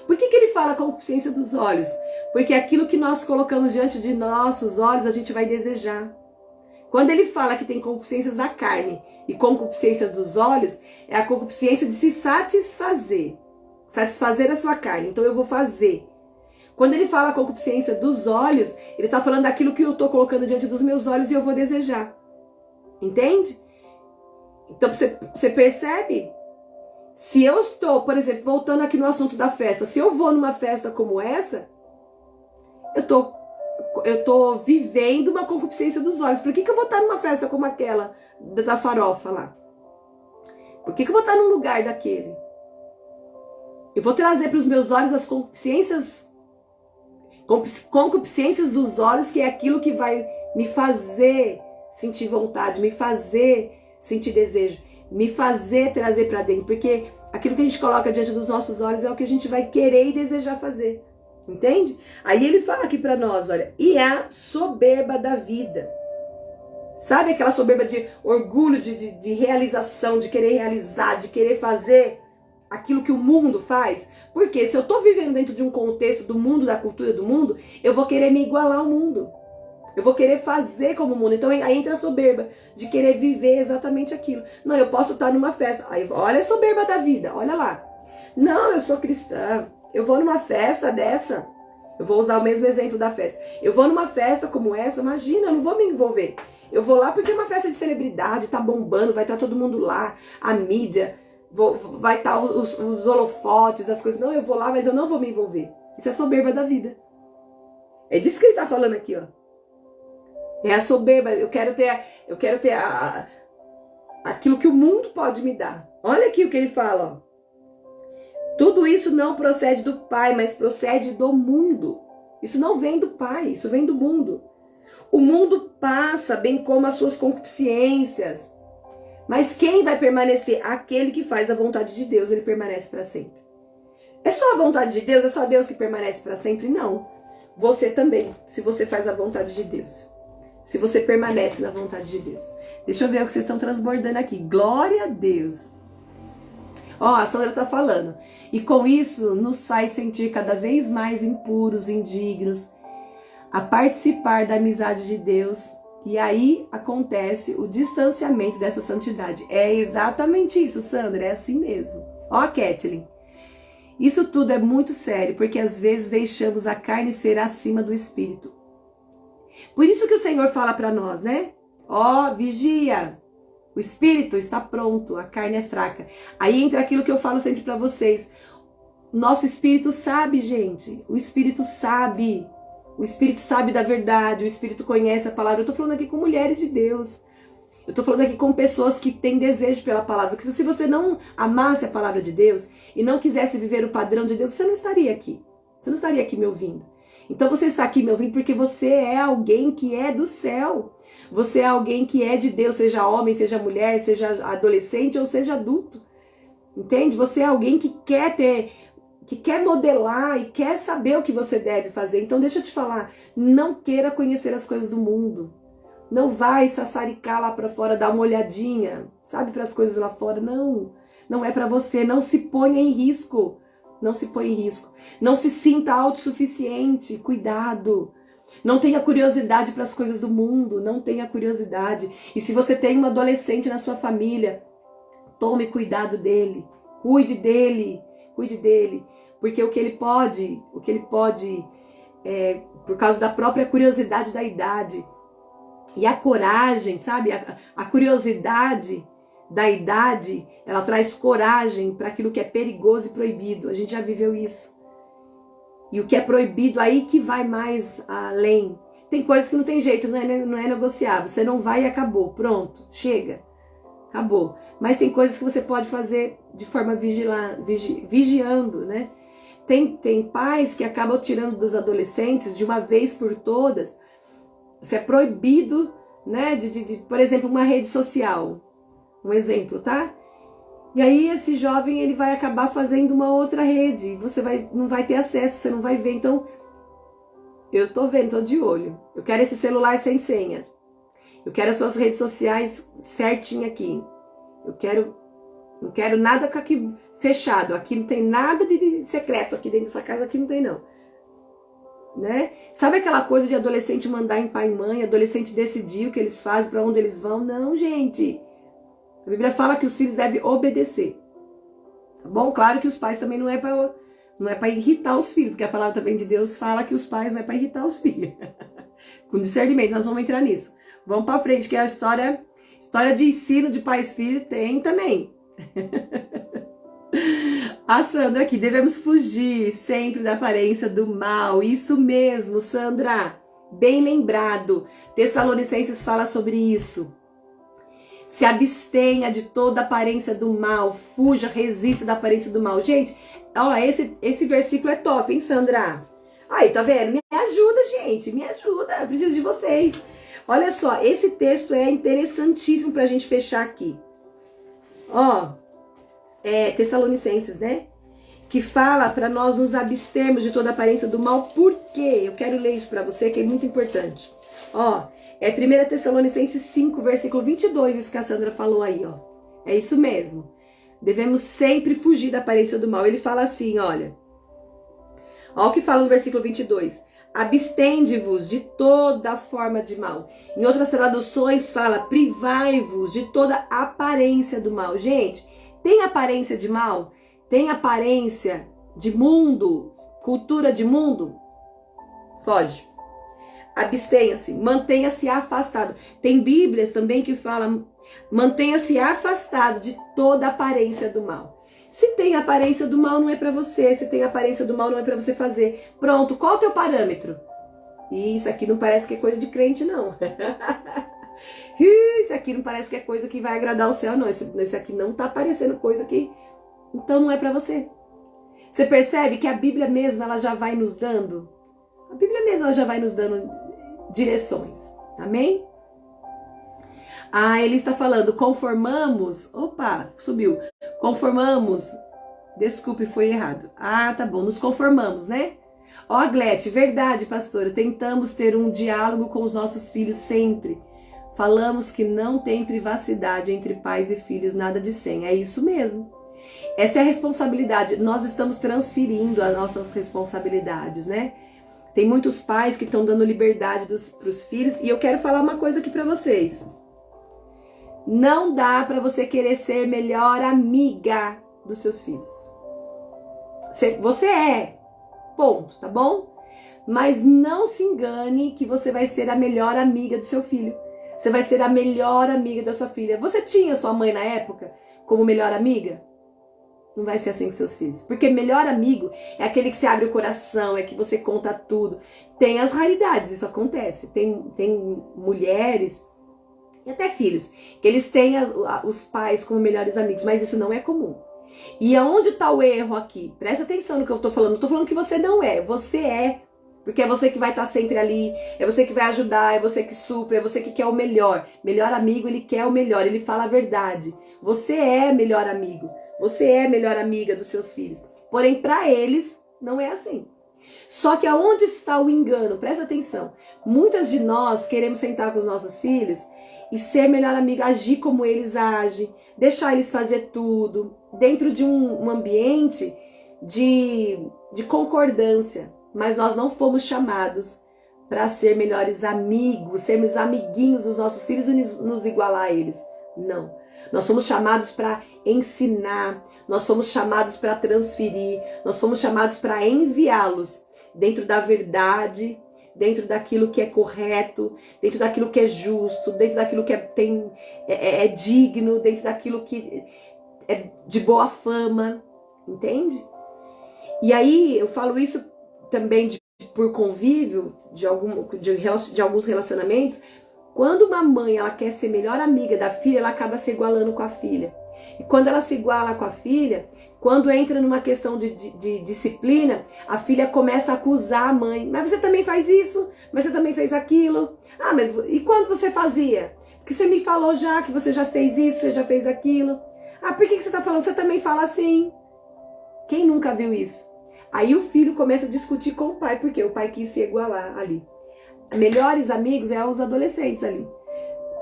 Por que ele fala a concupiscência dos olhos? Porque aquilo que nós colocamos diante de nossos olhos, a gente vai desejar. Quando ele fala que tem concupiscências da carne e concupiscência dos olhos, é a concupiscência de se satisfazer. Satisfazer a sua carne. Então eu vou fazer. Quando ele fala a concupiscência dos olhos, ele está falando daquilo que eu estou colocando diante dos meus olhos e eu vou desejar. Entende? Então você percebe? Se eu estou, por exemplo, voltando aqui no assunto da festa, se eu vou numa festa como essa, eu tô vivendo uma concupiscência dos olhos. Por que eu vou estar numa festa como aquela da farofa lá? Por que eu vou estar num lugar daquele? Eu vou trazer para os meus olhos as concupiscências dos olhos, que é aquilo que vai me fazer sentir vontade, me fazer sentir desejo, me fazer trazer para dentro. Porque aquilo que a gente coloca diante dos nossos olhos é o que a gente vai querer e desejar fazer. Entende? Aí ele fala aqui para nós, olha, e a soberba da vida. Sabe aquela soberba de orgulho, de realização, de querer realizar, de querer fazer aquilo que o mundo faz? Porque se eu estou vivendo dentro de um contexto do mundo, da cultura do mundo, eu vou querer me igualar ao mundo. Eu vou querer fazer como o mundo. Então aí entra a soberba de querer viver exatamente aquilo. Não, eu posso estar numa festa. Aí, olha a soberba da vida, olha lá. Não, eu sou cristã. Eu vou numa festa dessa, eu vou usar o mesmo exemplo da festa. Eu vou numa festa como essa, imagina, eu não vou me envolver. Eu vou lá porque é uma festa de celebridade, tá bombando, vai estar todo mundo lá, a mídia, vai estar os holofotes, as coisas. Não, eu vou lá, mas eu não vou me envolver. Isso é soberba da vida. É disso que ele tá falando aqui, ó. É a soberba, eu quero ter aquilo que o mundo pode me dar. Olha aqui o que ele fala, ó. Tudo isso não procede do Pai, mas procede do mundo. Isso não vem do Pai, isso vem do mundo. O mundo passa, bem como as suas concupiscências. Mas quem vai permanecer? Aquele que faz a vontade de Deus, ele permanece para sempre. É só a vontade de Deus? É só Deus que permanece para sempre? Não. Você também, se você faz a vontade de Deus. Se você permanece na vontade de Deus. Deixa eu ver o que vocês estão transbordando aqui. Glória a Deus. Ó, a Sandra tá falando. E com isso nos faz sentir cada vez mais impuros, indignos, a participar da amizade de Deus. E aí acontece o distanciamento dessa santidade. É exatamente isso, Sandra, é assim mesmo. Ó, Kathleen. Isso tudo é muito sério, porque às vezes deixamos a carne ser acima do espírito. Por isso que o Senhor fala para nós, né? Ó, vigia. O espírito está pronto, a carne é fraca. Aí entra aquilo que eu falo sempre para vocês. Nosso espírito sabe, gente. O espírito sabe. O espírito sabe da verdade. O espírito conhece a palavra. Eu estou falando aqui com mulheres de Deus. Eu estou falando aqui com pessoas que têm desejo pela palavra. Porque se você não amasse a palavra de Deus e não quisesse viver o padrão de Deus, você não estaria aqui. Você não estaria aqui me ouvindo. Então você está aqui me ouvindo porque você é alguém que é do céu. Você é alguém que é de Deus, seja homem, seja mulher, seja adolescente ou seja adulto. Entende? Você é alguém que quer modelar e quer saber o que você deve fazer. Então deixa eu te falar, não queira conhecer as coisas do mundo. Não vai sassaricar lá para fora, dar uma olhadinha, sabe, para as coisas lá fora. Não, não é para você. Não se ponha em risco. Não se põe em risco. Não se sinta autossuficiente. Cuidado. Não tenha curiosidade para as coisas do mundo. Não tenha curiosidade. E se você tem um adolescente na sua família, tome cuidado dele. Cuide dele. Cuide dele. Porque o que ele pode, por causa da própria curiosidade da idade. E a coragem, sabe? A curiosidade da idade, ela traz coragem para aquilo que é perigoso e proibido. A gente já viveu isso. E o que é proibido, aí que vai mais além. Tem coisas que não tem jeito, não é negociável. Você não vai e acabou. Pronto, chega. Acabou. Mas tem coisas que você pode fazer de forma vigiando, né? Tem pais que acabam tirando dos adolescentes de uma vez por todas. Isso é proibido, né? Por exemplo, uma rede social. Um exemplo, tá? E aí esse jovem ele vai acabar fazendo uma outra rede, você não vai ter acesso, você não vai ver. Então, eu tô vendo, tô de olho. Eu quero esse celular sem senha. Eu quero as suas redes sociais certinho aqui. Não quero nada aqui fechado. Aqui não tem nada de secreto aqui dentro dessa casa, aqui não tem não. Né? Sabe aquela coisa de adolescente mandar em pai e mãe, adolescente decidir o que eles fazem, para onde eles vão? Não, gente. A Bíblia fala que os filhos devem obedecer. Tá bom? Claro que os pais também não é para irritar os filhos, porque a palavra também de Deus fala que os pais não é para irritar os filhos. Com discernimento, nós vamos entrar nisso. Vamos para frente, que a história de ensino de pais e filhos tem também. A Sandra aqui, devemos fugir sempre da aparência do mal. Isso mesmo, Sandra. Bem lembrado. Tessalonicenses fala sobre isso. Se abstenha de toda aparência do mal, fuja, resista da aparência do mal. Gente, ó, esse versículo é top, hein, Sandra? Aí, tá vendo? Me ajuda, gente, me ajuda, eu preciso de vocês. Olha só, esse texto é interessantíssimo pra gente fechar aqui. Ó, Tessalonicenses, né? Que fala pra nós nos abstermos de toda aparência do mal. Por quê? Eu quero ler isso pra você, que é muito importante. Ó, 1 Tessalonicenses 5, versículo 22, isso que a Sandra falou aí, ó. É isso mesmo. Devemos sempre fugir da aparência do mal. Ele fala assim, olha. Olha o que fala no versículo 22. Abstende-vos de toda forma de mal. Em outras traduções fala, privai-vos de toda aparência do mal. Gente, tem aparência de mal? Tem aparência de mundo? Cultura de mundo? Foge. Abstenha-se, mantenha-se afastado. Tem Bíblias também que falam, mantenha-se afastado de toda aparência do mal. Se tem aparência do mal, não é para você. Se tem aparência do mal, não é para você fazer. Pronto, qual o teu parâmetro? Isso aqui não parece que é coisa de crente, não. Isso aqui não parece que é coisa que vai agradar o céu, não. Isso aqui não tá parecendo coisa que... Então não é para você. Você percebe que a Bíblia mesmo, ela já vai nos dando... A Bíblia mesmo, ela já vai nos dando direções. Amém? Ele está falando, conformamos... Opa, subiu. Conformamos... Desculpe, foi errado. Tá bom, nos conformamos, né? Ó, Glete, verdade, pastora. Tentamos ter um diálogo com os nossos filhos sempre. Falamos que não tem privacidade entre pais e filhos, nada de senha. É isso mesmo. Essa é a responsabilidade. Nós estamos transferindo as nossas responsabilidades, né? Tem muitos pais que estão dando liberdade para os filhos. E eu quero falar uma coisa aqui para vocês. Não dá para você querer ser melhor amiga dos seus filhos. Você é, ponto, tá bom? Mas não se engane que você vai ser a melhor amiga do seu filho. Você vai ser a melhor amiga da sua filha. Você tinha sua mãe na época como melhor amiga? Não vai ser assim com seus filhos. Porque melhor amigo é aquele que se abre o coração, é que você conta tudo. Tem as raridades, isso acontece. Tem mulheres e até filhos que eles têm os pais como melhores amigos, mas isso não é comum. E aonde está o erro aqui? Presta atenção no que eu estou falando. Não estou falando que você não é, você é. Porque é você que vai estar sempre ali, é você que vai ajudar, é você que supre, é você que quer o melhor. Melhor amigo, ele quer o melhor, ele fala a verdade. Você é melhor amigo, você é melhor amiga dos seus filhos. Porém, para eles, não é assim. Só que aonde está o engano? Presta atenção. Muitas de nós queremos sentar com os nossos filhos e ser melhor amiga, agir como eles agem, deixar eles fazer tudo, dentro de um ambiente de concordância. Mas nós não fomos chamados para ser melhores amigos, sermos amiguinhos dos nossos filhos e nos igualar a eles. Não. Nós somos chamados para ensinar, nós somos chamados para transferir, nós somos chamados para enviá-los dentro da verdade, dentro daquilo que é correto, dentro daquilo que é justo, dentro daquilo que é digno, dentro daquilo que é de boa fama, entende? E aí eu falo isso também por convívio de alguns relacionamentos. Quando uma mãe ela quer ser melhor amiga da filha, ela acaba se igualando com a filha. E quando ela se iguala com a filha, quando entra numa questão de disciplina, a filha começa a acusar a mãe. Mas você também faz isso, mas você também fez aquilo. Mas e quando você fazia? Porque você me falou já que você já fez isso, você já fez aquilo. Ah, por que você está falando? Você também fala assim. Quem nunca viu isso? Aí o filho começa a discutir com o pai, porque o pai quis se igualar ali. Melhores amigos é os adolescentes ali.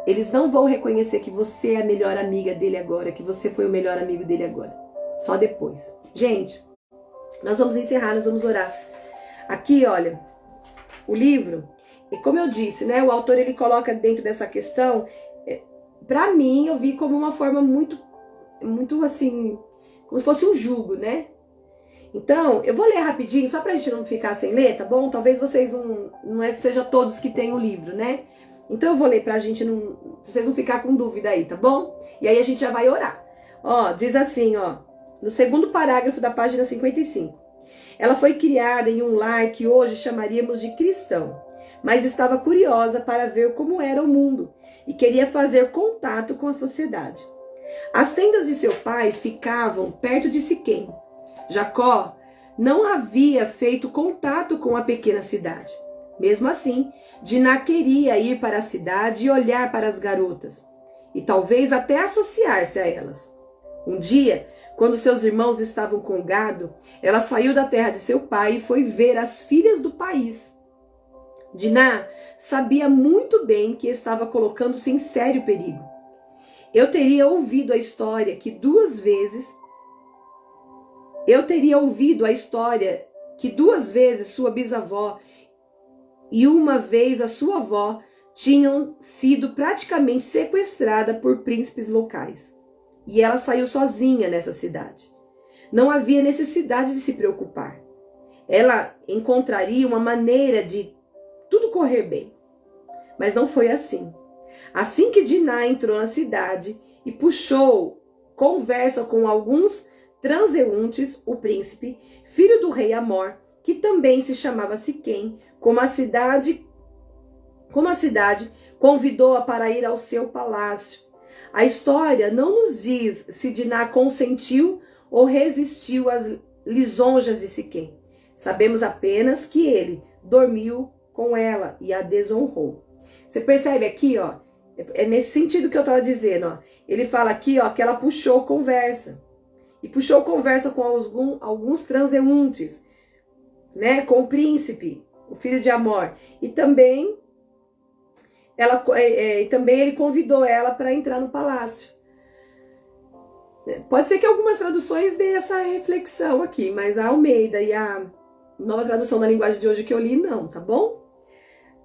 Eles não vão reconhecer que você é a melhor amiga dele agora, que você foi o melhor amigo dele agora. Só depois. Gente, nós vamos encerrar, nós vamos orar. Aqui, olha, o livro, e como eu disse, né, o autor ele coloca dentro dessa questão, para mim eu vi como uma forma muito assim, como se fosse um jugo, né? Então, eu vou ler rapidinho, só pra gente não ficar sem ler, tá bom? Talvez vocês não seja todos que têm o livro, né? Então eu vou ler pra gente não, vocês não ficar com dúvida aí, tá bom? E aí a gente já vai orar. Ó, diz assim, ó, no segundo parágrafo da página 55. Ela foi criada em um lar que hoje chamaríamos de cristão, mas estava curiosa para ver como era o mundo e queria fazer contato com a sociedade. As tendas de seu pai ficavam perto de Siquém. Jacó não havia feito contato com a pequena cidade. Mesmo assim, Diná queria ir para a cidade e olhar para as garotas, e talvez até associar-se a elas. Um dia, quando seus irmãos estavam com gado, ela saiu da terra de seu pai e foi ver as filhas do país. Diná sabia muito bem que estava colocando-se em sério perigo. Eu teria ouvido a história que duas vezes sua bisavó e uma vez a sua avó tinham sido praticamente sequestradas por príncipes locais. E ela saiu sozinha nessa cidade. Não havia necessidade de se preocupar. Ela encontraria uma maneira de tudo correr bem. Mas não foi assim. Assim que Diná entrou na cidade e puxou conversa com alguns transeuntes, o príncipe, filho do rei Amor, que também se chamava Siquém, como a cidade convidou-a para ir ao seu palácio. A história não nos diz se Diná consentiu ou resistiu às lisonjas de Siquém. Sabemos apenas que ele dormiu com ela e a desonrou. Você percebe aqui, ó, é nesse sentido que eu estava dizendo, ó. Ele fala aqui, ó, que ela puxou conversa. E puxou conversa com alguns transeuntes, né, com o príncipe, o filho de Amor. E também ele convidou ela para entrar no palácio. Pode ser que algumas traduções dêem essa reflexão aqui, mas a Almeida e a Nova Tradução da Linguagem de Hoje que eu li, não, tá bom?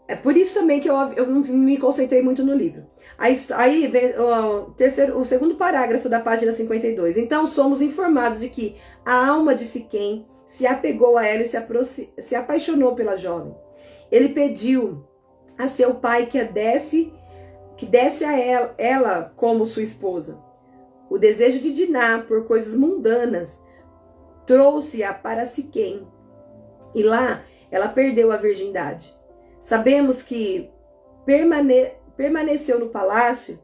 É por isso também que eu não me concentrei muito no livro. Aí vem o segundo parágrafo da página 52. Então somos informados de que a alma de Siquém se apegou a ela e se apaixonou pela jovem. Ele pediu a seu pai que desse a ela como sua esposa. O desejo de Diná por coisas mundanas trouxe-a para Siquém. E lá ela perdeu a virgindade. Sabemos que permaneceu no palácio.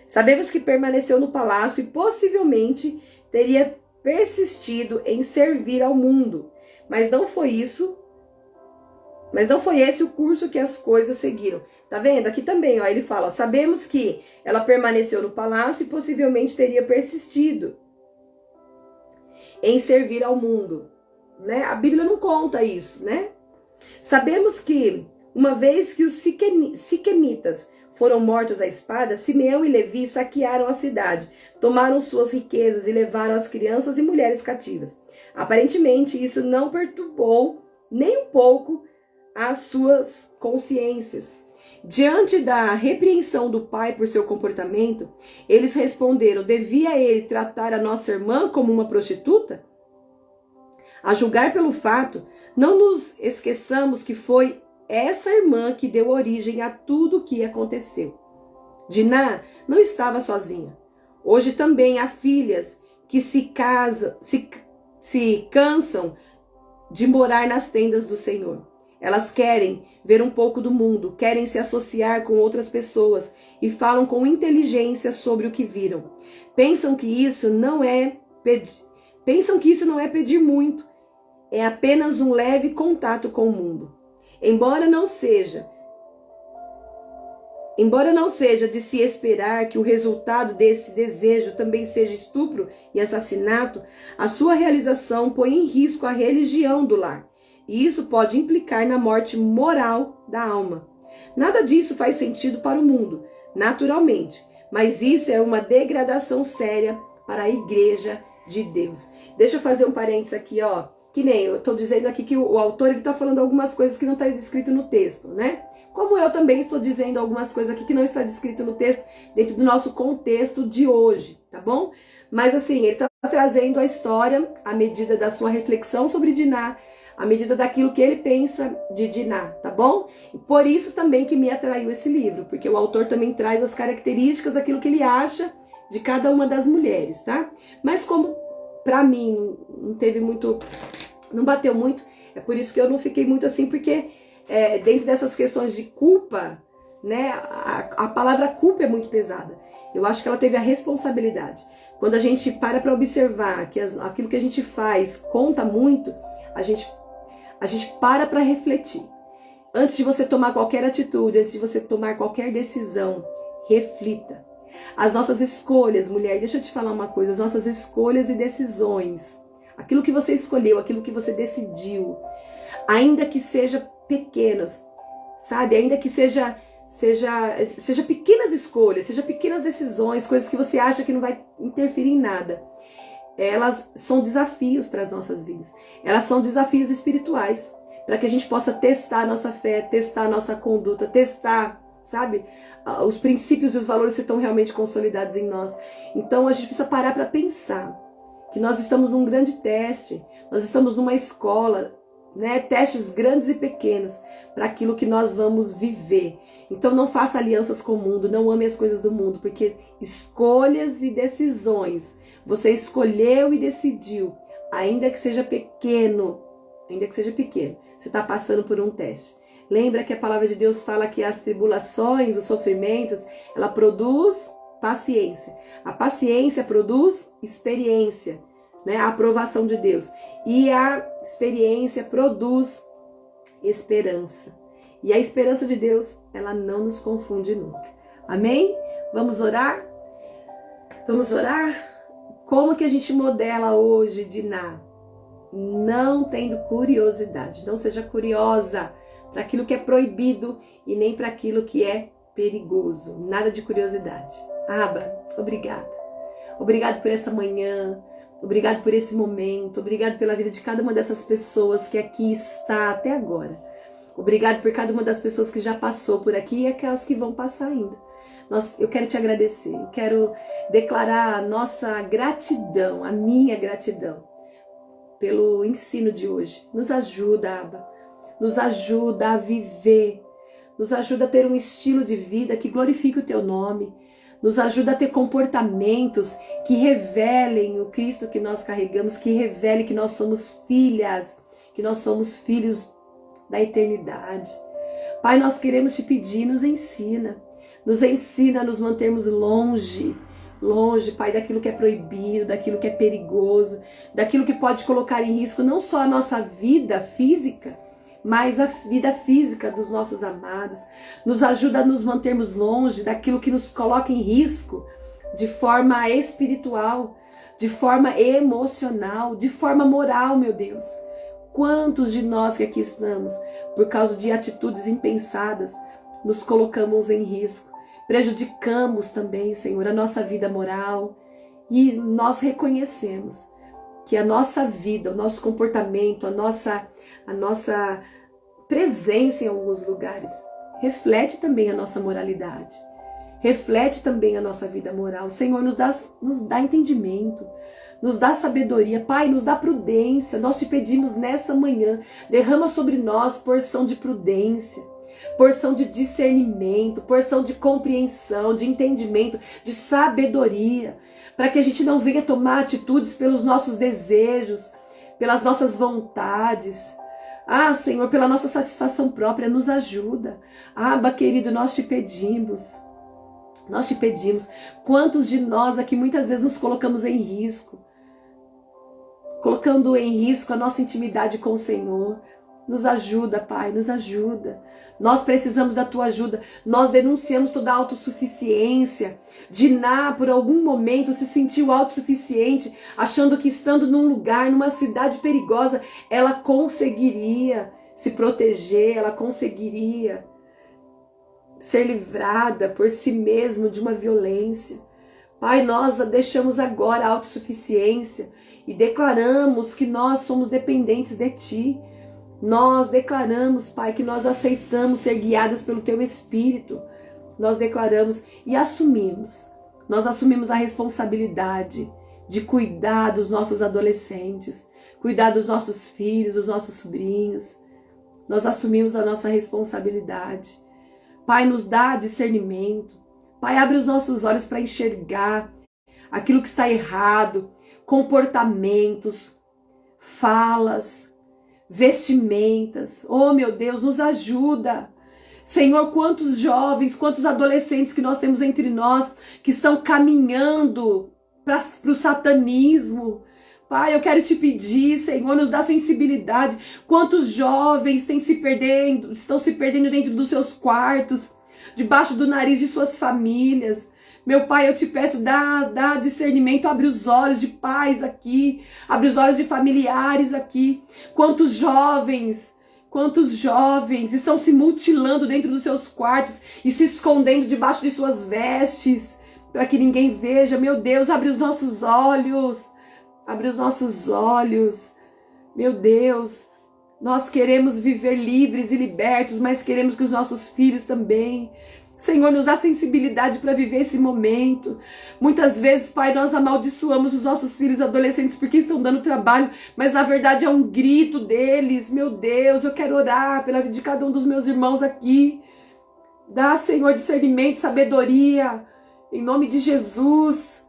Sabemos que permaneceu no palácio e possivelmente teria persistido em servir ao mundo. Mas não foi esse o curso que as coisas seguiram. Tá vendo? Aqui também, ó, ele fala, ó, sabemos que ela permaneceu no palácio e possivelmente teria persistido em servir ao mundo, né? A Bíblia não conta isso, né? Sabemos que, uma vez que os siquemitas foram mortos à espada, Simeão e Levi saquearam a cidade, tomaram suas riquezas e levaram as crianças e mulheres cativas. Aparentemente, isso não perturbou nem um pouco as suas consciências. Diante da repreensão do pai por seu comportamento, eles responderam: devia ele tratar a nossa irmã como uma prostituta? A julgar pelo fato, não nos esqueçamos que foi essa irmã que deu origem a tudo o que aconteceu. Diná não estava sozinha. Hoje também há filhas que se cansam de morar nas tendas do Senhor. Elas querem ver um pouco do mundo, querem se associar com outras pessoas e falam com inteligência sobre o que viram. Pensam que isso não é pedir muito, é apenas um leve contato com o mundo. Embora não seja Embora não seja de se esperar que o resultado desse desejo também seja estupro e assassinato, a sua realização põe em risco a religião do lar. E isso pode implicar na morte moral da alma. Nada disso faz sentido para o mundo, naturalmente, mas isso é uma degradação séria para a igreja de Deus. Deixa eu fazer um parênteses aqui, ó. Que nem eu estou dizendo aqui que o autor está falando algumas coisas que não está descrito no texto, né? Como eu também estou dizendo algumas coisas aqui que não está descrito no texto dentro do nosso contexto de hoje, tá bom? Mas assim, ele está trazendo a história à medida da sua reflexão sobre Diná, à medida daquilo que ele pensa de Diná, tá bom? E por isso também que me atraiu esse livro, porque o autor também traz as características daquilo que ele acha de cada uma das mulheres, tá? Mas como para mim não teve muito, não bateu muito, é por isso que eu não fiquei muito assim, porque dentro dessas questões de culpa, né, a palavra culpa é muito pesada. Eu acho que ela teve a responsabilidade. Quando a gente para observar que aquilo que a gente faz conta muito, a gente para refletir. Antes de você tomar qualquer atitude, antes de você tomar qualquer decisão, reflita. As nossas escolhas, mulher, deixa eu te falar uma coisa, as nossas escolhas e decisões, aquilo que você escolheu, aquilo que você decidiu, ainda que seja pequenas, sabe? Ainda que seja pequenas escolhas, seja pequenas decisões, coisas que você acha que não vai interferir em nada. Elas são desafios para as nossas vidas. Elas são desafios espirituais, para que a gente possa testar a nossa fé, testar a nossa conduta, testar, sabe? Os princípios e os valores que estão realmente consolidados em nós. Então a gente precisa parar para pensar que nós estamos num grande teste, nós estamos numa escola, né, testes grandes e pequenos para aquilo que nós vamos viver. Então não faça alianças com o mundo, não ame as coisas do mundo, porque escolhas e decisões, você escolheu e decidiu, ainda que seja pequeno, você está passando por um teste. Lembra que a palavra de Deus fala que as tribulações, os sofrimentos, ela produz paciência. A paciência produz experiência, né? A aprovação de Deus. E a experiência produz esperança. E a esperança de Deus, ela não nos confunde nunca. Amém? Vamos orar? Vamos orar? Como que a gente modela hoje Diná? Não tendo curiosidade. Não seja curiosa para aquilo que é proibido e nem para aquilo que é perigoso. Nada de curiosidade. Abba, obrigada. Obrigado por essa manhã. Obrigado por esse momento, obrigado pela vida de cada uma dessas pessoas que aqui está até agora. Obrigado por cada uma das pessoas que já passou por aqui e aquelas que vão passar ainda. Eu quero te agradecer, eu quero declarar a nossa gratidão, a minha gratidão pelo ensino de hoje. Nos ajuda, Abba, nos ajuda a viver, nos ajuda a ter um estilo de vida que glorifique o teu nome. Nos ajuda a ter comportamentos que revelem o Cristo que nós carregamos, que revele que nós somos filhas, que nós somos filhos da eternidade. Pai, nós queremos te pedir, nos ensina a nos mantermos longe, Pai, daquilo que é proibido, daquilo que é perigoso, daquilo que pode colocar em risco não só a nossa vida física, mas a vida física dos nossos amados. Nos ajuda a nos mantermos longe daquilo que nos coloca em risco de forma espiritual, de forma emocional, de forma moral, meu Deus. Quantos de nós que aqui estamos, por causa de atitudes impensadas, nos colocamos em risco, prejudicamos também, Senhor, a nossa vida moral, e nós reconhecemos que a nossa vida, o nosso comportamento, a nossa presença em alguns lugares reflete também a nossa moralidade, reflete também a nossa vida moral. Senhor, nos dá entendimento, nos dá sabedoria, Pai, nos dá prudência. Nós te pedimos nessa manhã, derrama sobre nós porção de prudência, porção de discernimento, porção de compreensão, de entendimento, de sabedoria, para que a gente não venha tomar atitudes pelos nossos desejos, pelas nossas vontades. Senhor, pela nossa satisfação própria, nos ajuda. Abba, querido, nós te pedimos. Quantos de nós aqui muitas vezes nos colocamos em risco, colocando em risco a nossa intimidade com o Senhor, Nos ajuda, Pai, nos ajuda. Nós precisamos da Tua ajuda. Nós denunciamos toda a autossuficiência. Diná, por algum momento, se sentiu autossuficiente, achando que estando num lugar, numa cidade perigosa, ela conseguiria se proteger, ela conseguiria ser livrada por si mesma de uma violência. Pai, nós deixamos agora a autossuficiência e declaramos que nós somos dependentes de Ti. Nós declaramos, Pai, que nós aceitamos ser guiadas pelo Teu Espírito. Nós declaramos e assumimos. Nós assumimos a responsabilidade de cuidar dos nossos adolescentes, cuidar dos nossos filhos, dos nossos sobrinhos. Nós assumimos a nossa responsabilidade. Pai, nos dá discernimento. Pai, abre os nossos olhos para enxergar aquilo que está errado, comportamentos, falas, vestimentas. Oh, meu Deus, nos ajuda. Senhor, quantos jovens, quantos adolescentes que nós temos entre nós que estão caminhando para o satanismo. Pai, eu quero te pedir, Senhor, nos dá sensibilidade. Quantos jovens estão se perdendo dentro dos seus quartos, debaixo do nariz de suas famílias. Meu Pai, eu te peço, dá discernimento, abre os olhos de pais aqui, abre os olhos de familiares aqui. Quantos jovens estão se mutilando dentro dos seus quartos e se escondendo debaixo de suas vestes, para que ninguém veja. Meu Deus, abre os nossos olhos, abre os nossos olhos. Meu Deus, nós queremos viver livres e libertos, mas queremos que os nossos filhos também. Senhor, nos dá sensibilidade para viver esse momento. Muitas vezes, Pai, nós amaldiçoamos os nossos filhos adolescentes porque estão dando trabalho, mas na verdade é um grito deles. Meu Deus, eu quero orar pela vida de cada um dos meus irmãos aqui. Dá, Senhor, discernimento, sabedoria, em nome de Jesus.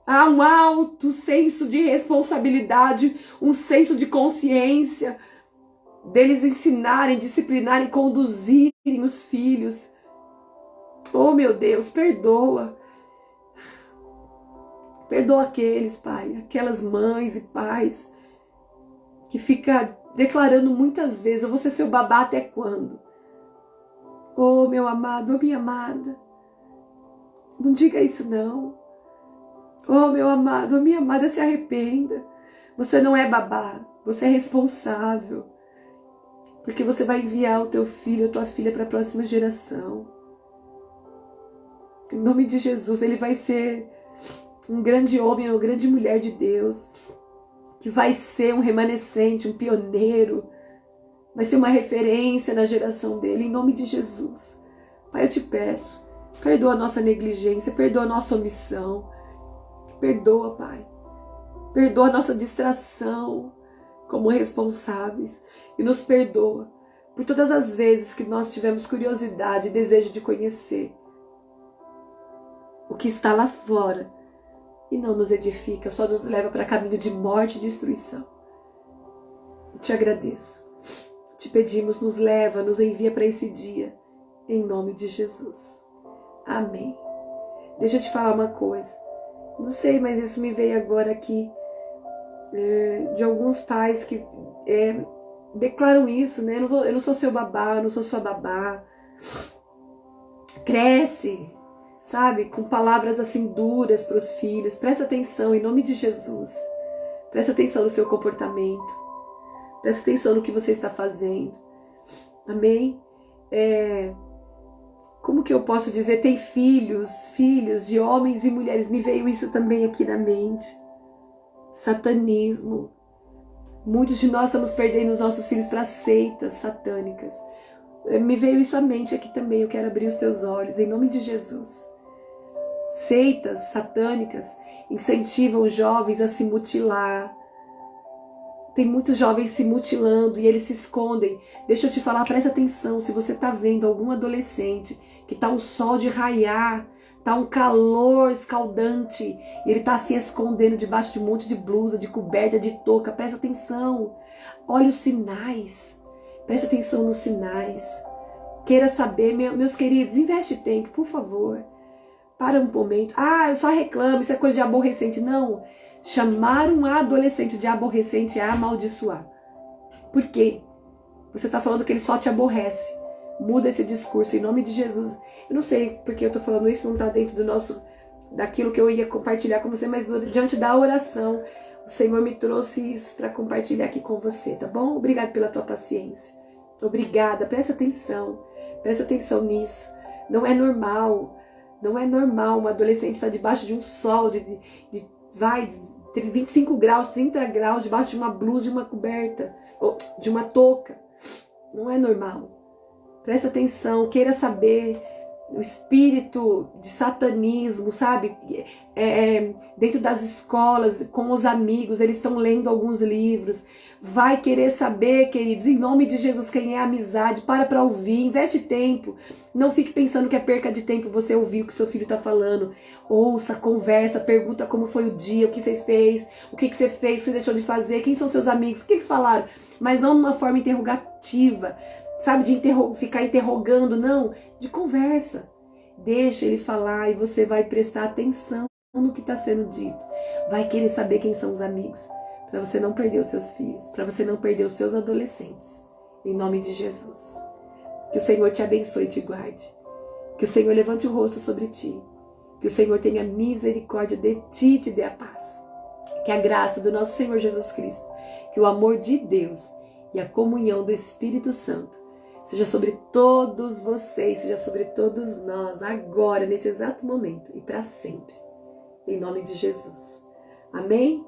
Há um alto senso de responsabilidade, um senso de consciência, deles ensinarem, disciplinarem, conduzirem os filhos. Oh, meu Deus, perdoa. Perdoa aqueles, Pai, aquelas mães e pais que ficam declarando muitas vezes: eu vou ser seu babá até quando? Oh, meu amado, oh, minha amada, não diga isso não. Oh, meu amado, oh, minha amada, se arrependa. Você não é babá, você é responsável. Porque você vai enviar o teu filho, a tua filha para a próxima geração. Em nome de Jesus, ele vai ser um grande homem, uma grande mulher de Deus, que vai ser um remanescente, um pioneiro, vai ser uma referência na geração dele, em nome de Jesus. Pai, eu te peço, perdoa a nossa negligência, perdoa a nossa omissão, perdoa, Pai, perdoa a nossa distração como responsáveis e nos perdoa por todas as vezes que nós tivemos curiosidade e desejo de conhecer o que está lá fora e não nos edifica, só nos leva para caminho de morte e destruição. Te agradeço. Te pedimos, nos leva, nos envia para esse dia, em nome de Jesus. Amém. Deixa eu te falar uma coisa. Não sei, mas isso me veio agora aqui, de alguns pais que declaram isso, né? Eu não sou seu babá, eu não sou sua babá. Cresce, sabe, com palavras assim duras para os filhos. Presta atenção, em nome de Jesus. Presta atenção no seu comportamento. Presta atenção no que você está fazendo. Amém? Como que eu posso dizer? Tem filhos de homens e mulheres. Me veio isso também aqui na mente. Satanismo. Muitos de nós estamos perdendo os nossos filhos para seitas satânicas. Me veio isso à mente aqui também. Eu quero abrir os teus olhos, em nome de Jesus. Seitas satânicas incentivam os jovens a se mutilar. Tem muitos jovens se mutilando e eles se escondem. Deixa eu te falar, presta atenção. Se você está vendo algum adolescente que está um sol de raiar, está um calor escaldante, e ele está se escondendo debaixo de um monte de blusa, de coberta, de touca, presta atenção. Olha os sinais. Presta atenção nos sinais. Queira saber, meus queridos, investe tempo, por favor. Para um momento. Eu só reclamo, isso é coisa de aborrecente. Não. Chamar um adolescente de aborrecente é amaldiçoar. Por quê? você está falando que ele só te aborrece. Muda esse discurso em nome de Jesus. Eu não sei porque eu estou falando isso, não está dentro daquilo que eu ia compartilhar com você, mas diante da oração, o Senhor me trouxe isso para compartilhar aqui com você, tá bom? Obrigado pela tua paciência. Obrigada, presta atenção nisso. Não é normal um adolescente estar debaixo de um sol, de 25 graus, 30 graus, debaixo de uma blusa, de uma coberta, ou de uma touca. Não é normal. Presta atenção, queira saber o espírito de satanismo, sabe? Dentro das escolas, com os amigos, eles estão lendo alguns livros. Vai querer saber, queridos, em nome de Jesus, quem é amizade. Para ouvir, investe tempo. Não fique pensando que é perca de tempo você ouvir o que seu filho está falando. Ouça, conversa, pergunta como foi o dia, o que você fez, o que você fez, o que você deixou de fazer, quem são seus amigos, o que eles falaram. Mas não de uma forma interrogativa, sabe, de ficar interrogando, não, de conversa. Deixa ele falar e você vai prestar atenção no que está sendo dito. Vai querer saber quem são os amigos, para você não perder os seus filhos, para você não perder os seus adolescentes. Em nome de Jesus. Que o Senhor te abençoe e te guarde. Que o Senhor levante o rosto sobre ti. Que o Senhor tenha misericórdia de ti e te dê a paz. Que a graça do nosso Senhor Jesus Cristo, que o amor de Deus e a comunhão do Espírito Santo seja sobre todos vocês, seja sobre todos nós, agora, nesse exato momento e para sempre. Em nome de Jesus. Amém?